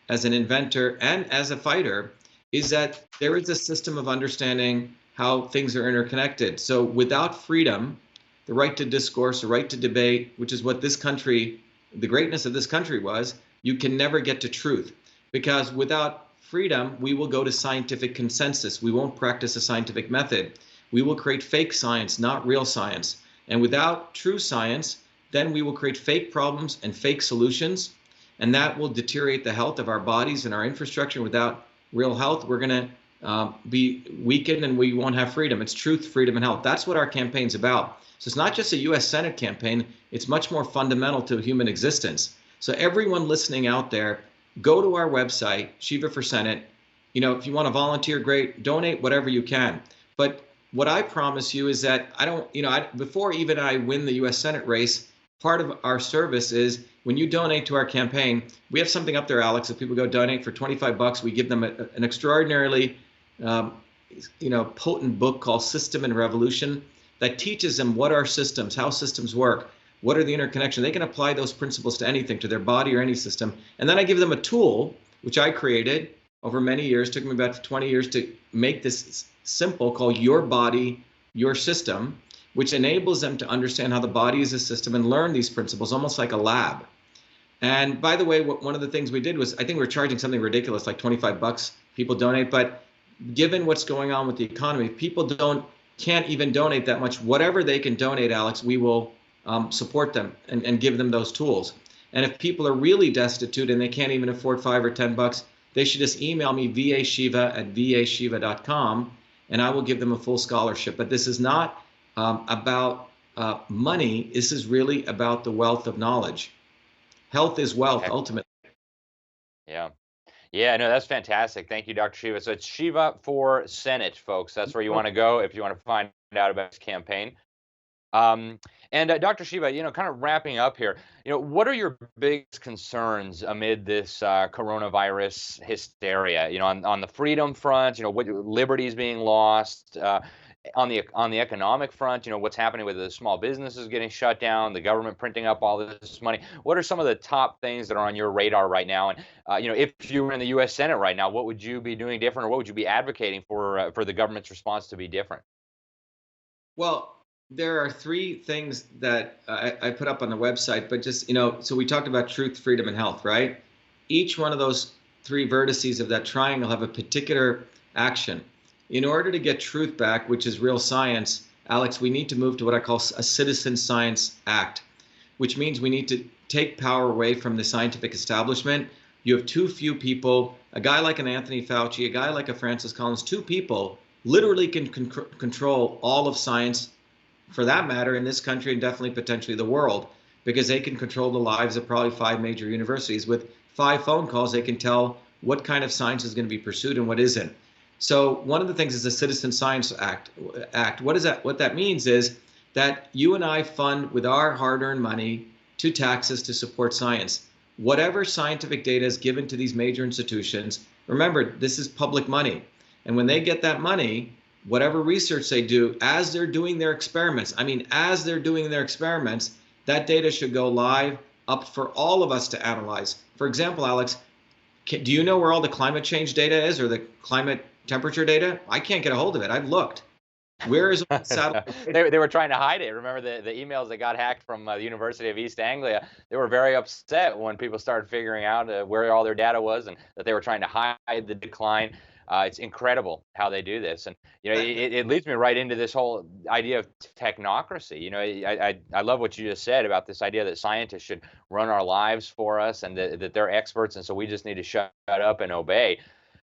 as an inventor, and as a fighter is that there is a system of understanding how things are interconnected. So without freedom, the right to discourse, the right to debate, which is what this country, the greatness of this country was, you can never get to truth. Because without freedom, we will go to scientific consensus. We won't practice a scientific method. We will create fake science, not real science. And without true science, then we will create fake problems and fake solutions, and that will deteriorate the health of our bodies and our infrastructure. Without real health, we're going to be weakened, and we won't have freedom. It's truth, freedom, and health. That's what our campaign's about. So it's not just a U.S. Senate campaign. It's much more fundamental to human existence. So everyone listening out there, go to our website, Shiva for Senate. If you want to volunteer, great. Donate whatever you can. But what I promise you is that before even I win the U.S. Senate race, part of our service is when you donate to our campaign, we have something up there, Alex. If people go donate for $25, we give them an extraordinarily, potent book called System and Revolution that teaches them what are systems, how systems work, what are the interconnections. They can apply those principles to anything, to their body or any system. And then I give them a tool, which I created over many years, took me about 20 years to make this simple, called Your Body, Your System, which enables them to understand how the body is a system and learn these principles almost like a lab. And by the way, one of the things we did was, I think we're charging something ridiculous, like $25, people donate. But given what's going on with the economy, people can't even donate that much. Whatever they can donate, Alex, we will support them and give them those tools. And if people are really destitute and they can't even afford $5 or $10, they should just email me vashiva@vashiva.com, and I will give them a full scholarship. But this is not about money. This is really about the wealth of knowledge. Health is wealth, ultimately. Yeah. Yeah, no, that's fantastic. Thank you, Dr. Shiva. So it's Shiva for Senate, folks. That's where you want to go if you want to find out about his campaign. And Dr. Shiva, kind of wrapping up here, what are your biggest concerns amid this coronavirus hysteria? On the freedom front, what liberties being lost, on the economic front, what's happening with the small businesses getting shut down, the government printing up all this money. What are some of the top things that are on your radar right now? And if you were in the U.S. Senate right now, what would you be doing different, or what would you be advocating for the government's response to be different? Well, there are three things that I put up on the website, but just, so we talked about truth, freedom, and health, right? Each one of those three vertices of that triangle have a particular action. In order to get truth back, which is real science, Alex, we need to move to what I call a citizen science act, which means we need to take power away from the scientific establishment. You have too few people, a guy like an Anthony Fauci, a guy like a Francis Collins, two people literally can control all of science, for that matter, in this country and definitely potentially the world, because they can control the lives of probably 5 major universities. With 5 phone calls, they can tell what kind of science is going to be pursued and what isn't. So one of the things is the Citizen Science Act. What is that? What that means is that you and I fund with our hard-earned money to taxes to support science. Whatever scientific data is given to these major institutions, remember, this is public money. And when they get that money, whatever research they do, as they're doing their experiments, as they're doing their experiments, that data should go live up for all of us to analyze. For example, Alex, do you know where all the climate change data is, or the climate temperature data? I can't get a hold of it. I've looked. Where is all the satellite? They were trying to hide it. Remember the emails that got hacked from the University of East Anglia? They were very upset when people started figuring out where all their data was, and that they were trying to hide the decline. It's incredible how they do this, and it leads me right into this whole idea of technocracy. I love what you just said about this idea that scientists should run our lives for us, and that they're experts, and so we just need to shut up and obey.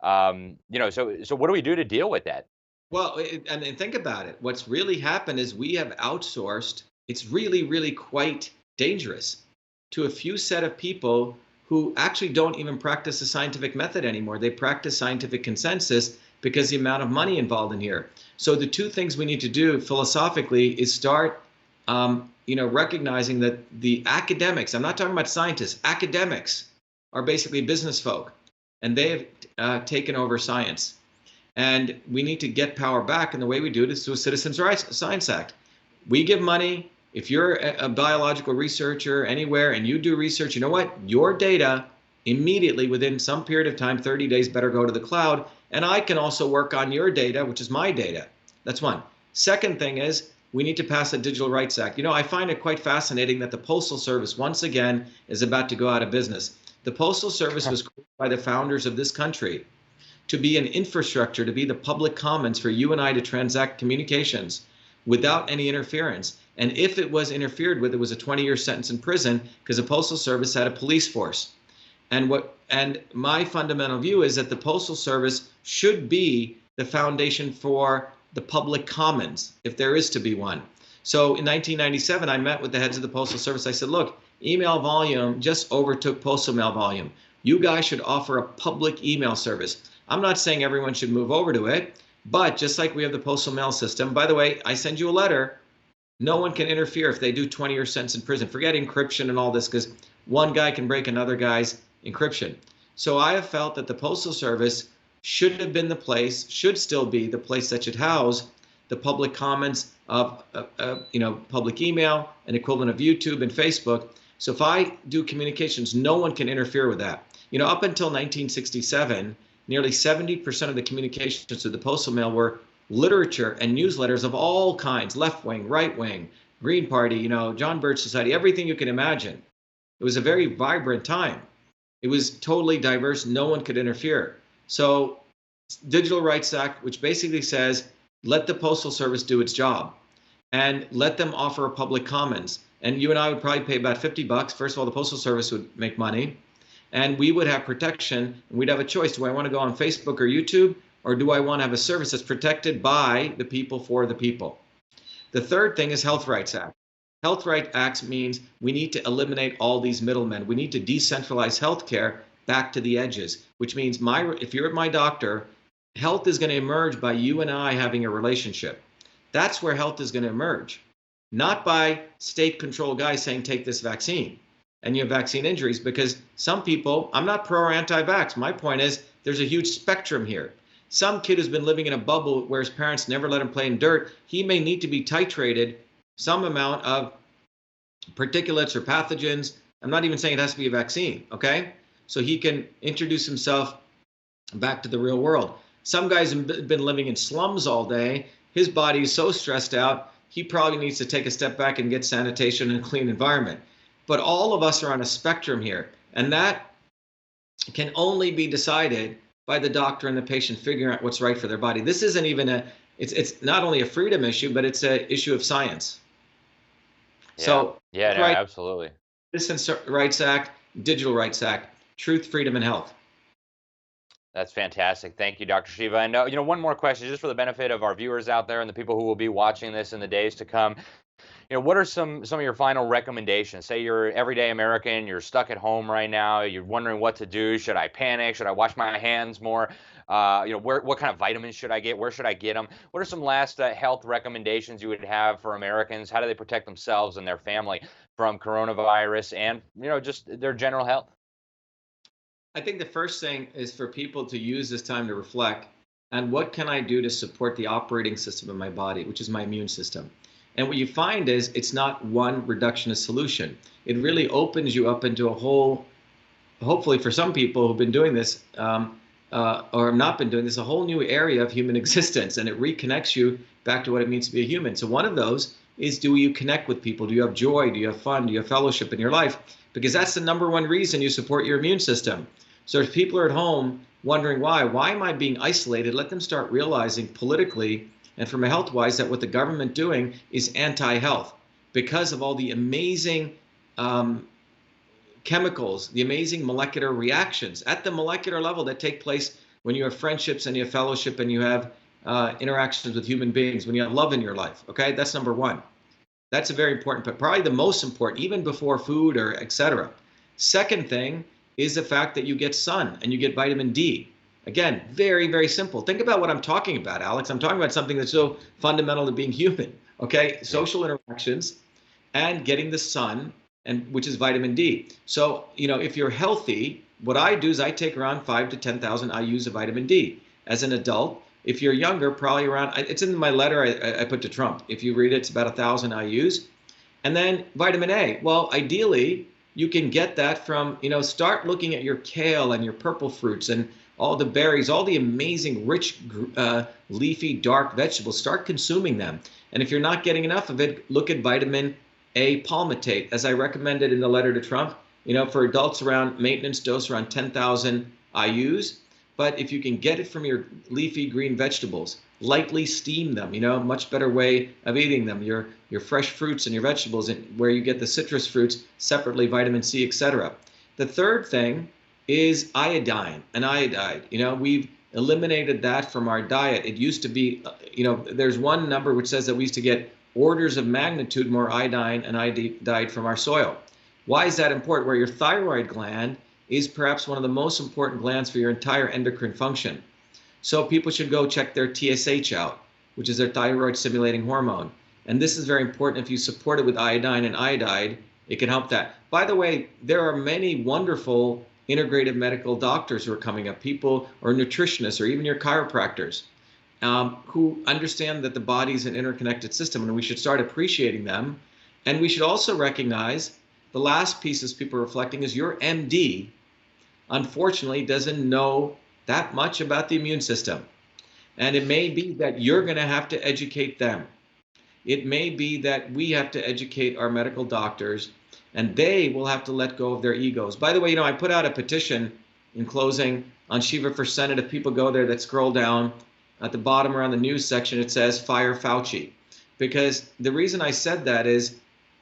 So what do we do to deal with that? Well, and think about it. What's really happened is we have outsourced. It's really, really quite dangerous to a few set of people who actually don't even practice the scientific method anymore. They practice scientific consensus because the amount of money involved in here. So the two things we need to do philosophically is start, recognizing that the academics, I'm not talking about scientists, academics are basically business folk, and they have taken over science. And we need to get power back, and the way we do it is through a Citizens' Rights Science Act. We give money. If you're a biological researcher anywhere and you do research, you know what? Your data immediately within some period of time, 30 days, better go to the cloud. And I can also work on your data, which is my data. That's one. Second thing is we need to pass a Digital Rights Act. I find it quite fascinating that the Postal Service, once again, is about to go out of business. The Postal Service was created by the founders of this country to be an infrastructure, to be the public commons for you and I to transact communications without any interference. And if it was interfered with, it was a 20-year sentence in prison, because the Postal Service had a police force. And my fundamental view is that the Postal Service should be the foundation for the public commons, if there is to be one. So in 1997, I met with the heads of the Postal Service. I said, look, email volume just overtook postal mail volume. You guys should offer a public email service. I'm not saying everyone should move over to it, but just like we have the postal mail system, by the way, I send you a letter, no one can interfere if they do 20-year sentence in prison. Forget encryption and all this, because one guy can break another guy's encryption. So I have felt that the Postal Service should have been the place, should still be the place that should house the public commons of public email, an equivalent of YouTube and Facebook. So if I do communications, no one can interfere with that. Up until 1967, nearly 70% of the communications to the postal mail were literature and newsletters of all kinds, left wing, right wing, Green Party, John Birch Society, everything you can imagine. It was a very vibrant time. It was totally diverse. No one could interfere. So Digital Rights Act, which basically says, let the Postal Service do its job and let them offer a public commons. And you and I would probably pay about $50. First of all, the Postal Service would make money. And we would have protection, and we'd have a choice. Do I want to go on Facebook or YouTube, or do I want to have a service that's protected by the people for the people? The third thing is Health Rights Act. Health Rights Act means we need to eliminate all these middlemen. We need to decentralize healthcare back to the edges, which means if you're at my doctor, health is going to emerge by you and I having a relationship. That's where health is going to emerge, not by state-controlled guys saying, take this vaccine. And you have vaccine injuries, because some people, I'm not pro or anti-vax. My point is there's a huge spectrum here. Some kid who's been living in a bubble where his parents never let him play in dirt, he may need to be titrated some amount of particulates or pathogens. I'm not even saying it has to be a vaccine, okay? So he can introduce himself back to the real world. Some guys have been living in slums all day. His body is so stressed out, he probably needs to take a step back and get sanitation and a clean environment. But all of us are on a spectrum here, and that can only be decided by the doctor and the patient figuring out what's right for their body. This isn't even it's not only a freedom issue, but it's an issue of science. Yeah. So yeah, no, absolutely. Citizens' Rights Act, Digital Rights Act, truth, freedom, and health. That's fantastic. Thank you, Dr. Shiva. And one more question, just for the benefit of our viewers out there and the people who will be watching this in the days to come. What are some of your final recommendations? Say you're everyday American, you're stuck at home right now, you're wondering what to do. Should I panic? Should I wash my hands more? What kind of vitamins should I get? Where should I get them? What are some last health recommendations you would have for Americans? How do they protect themselves and their family from coronavirus and, just their general health? I think the first thing is for people to use this time to reflect. and what can I do to support the operating system of my body, which is my immune system. And what you find is it's not one reductionist solution. It really opens you up into a whole, hopefully for some people who've been doing this or have not been doing this, a whole new area of human existence, and it reconnects you back to what it means to be a human. So one of those is, do you connect with people? Do you have joy? Do you have fun? Do you have fellowship in your life? Because that's the number one reason you support your immune system. So if people are at home wondering why am I being isolated, let them start realizing politically and from a health-wise that what the government doing is anti-health because of all the amazing chemicals, the amazing molecular reactions at the molecular level that take place when you have friendships and you have fellowship and you have interactions with human beings, when you have love in your life. Okay, that's number one. That's a very important, but probably the most important, even before food or etc. Second thing is the fact that you get sun and you get vitamin D. Again, very, very simple. Think about what I'm talking about, Alex. I'm talking about something that's so fundamental to being human. Okay, social interactions and getting the sun, and which is vitamin D. So, if you're healthy, what I do is I take around 5 to 10,000 IUs of vitamin D. As an adult, if you're younger, probably around, it's in my letter I put to Trump. If you read it, it's about 1,000 IUs. And then vitamin A. Well, ideally, you can get that from, start looking at your kale and your purple fruits and all the berries, all the amazing, rich, leafy, dark vegetables. Start consuming them. And if you're not getting enough of it, look at vitamin A palmitate, as I recommended in the letter to Trump, for adults around maintenance dose around 10,000 IUs. But if you can get it from your leafy green vegetables, lightly steam them, much better way of eating them, your fresh fruits and your vegetables, and where you get the citrus fruits separately, vitamin C, etc. The third thing is iodine and iodide. We've eliminated that from our diet. It used to be, there's one number which says that we used to get orders of magnitude more iodine and iodide from our soil. Why is that important? Where your thyroid gland is perhaps one of the most important glands for your entire endocrine function. So people should go check their TSH out, which is their thyroid stimulating hormone. And this is very important. If you support it with iodine and iodide, it can help that. By the way, there are many wonderful integrative medical doctors who are coming up, people or nutritionists or even your chiropractors who understand that the body is an interconnected system, and we should start appreciating them. And we should also recognize the last piece is people reflecting is your MD, unfortunately, doesn't know that much about the immune system. And it may be that you're going to have to educate them. It may be that we have to educate our medical doctors, and they will have to let go of their egos. By the way, I put out a petition in closing on Shiva for Senate. If people go there, that scroll down at the bottom around the news section, it says fire Fauci. Because the reason I said that is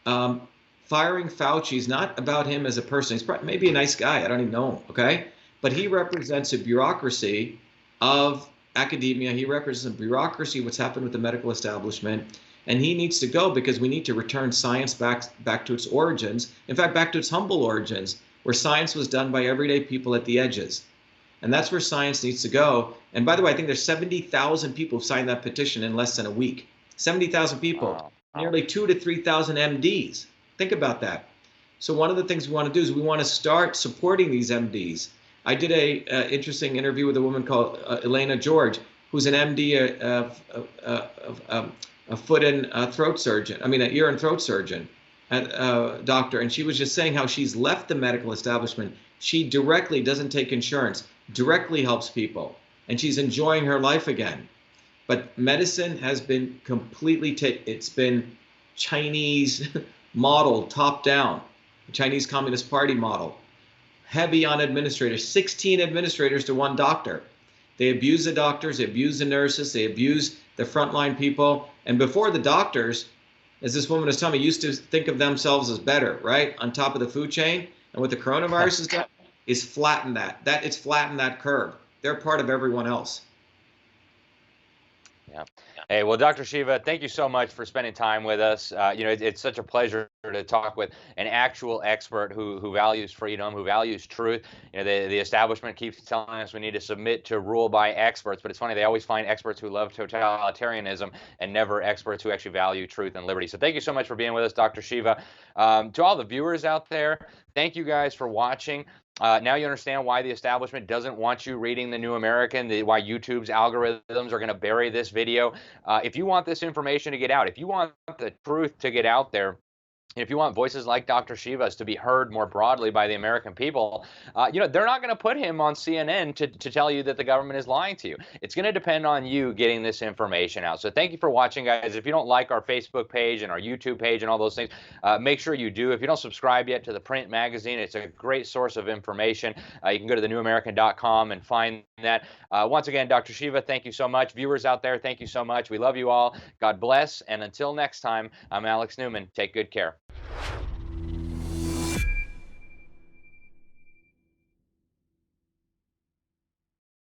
firing Fauci is not about him as a person. He's maybe a nice guy. I don't even know him, okay? But he represents a bureaucracy of academia. He represents a bureaucracy, what's happened with the medical establishment. And he needs to go because we need to return science back to its origins. In fact, back to its humble origins, where science was done by everyday people at the edges. And that's where science needs to go. And by the way, I think there's 70,000 people who signed that petition in less than a week. 70,000 people, wow. Nearly 2,000 to 3,000 MDs. Think about that. So one of the things we want to do is we want to start supporting these MDs. I did a interesting interview with a woman called Elena George, who's an MD, a foot and throat surgeon. I mean, an ear and throat surgeon, doctor. And she was just saying how she's left the medical establishment. She directly doesn't take insurance, directly helps people, and she's enjoying her life again. But medicine has been completely it's been Chinese model, top down, Chinese Communist Party model, heavy on administrators, 16 administrators to one doctor. They abuse the doctors, they abuse the nurses, they abuse the frontline people. And before, the doctors, as this woman was telling me, used to think of themselves as better, right, on top of the food chain. And what the coronavirus has done is flatten that. It's flattened that curve. They're part of everyone else. Yeah. Hey, well, Dr. Shiva, thank you so much for spending time with us. It's such a pleasure to talk with an actual expert who values freedom, who values truth. The establishment keeps telling us we need to submit to rule by experts, but it's funny, they always find experts who love totalitarianism and never experts who actually value truth and liberty. So thank you so much for being with us, Dr. Shiva. To all the viewers out there, thank you guys for watching. Now you understand why the establishment doesn't want you reading the New American, why YouTube's algorithms are going to bury this video. If you want this information to get out, if you want the truth to get out there, if you want voices like Dr. Shivas to be heard more broadly by the American people, they're not going to put him on CNN to tell you that the government is lying to you. It's going to depend on you getting this information out. So thank you for watching, guys. If you don't like our Facebook page and our YouTube page and all those things, make sure you do. If you don't subscribe yet to the print magazine, it's a great source of information. You can go to thenewamerican.com and find that. Once again, Dr. Shiva, thank you so much. Viewers out there, thank you so much. We love you all. God bless. And until next time, I'm Alex Newman. Take good care.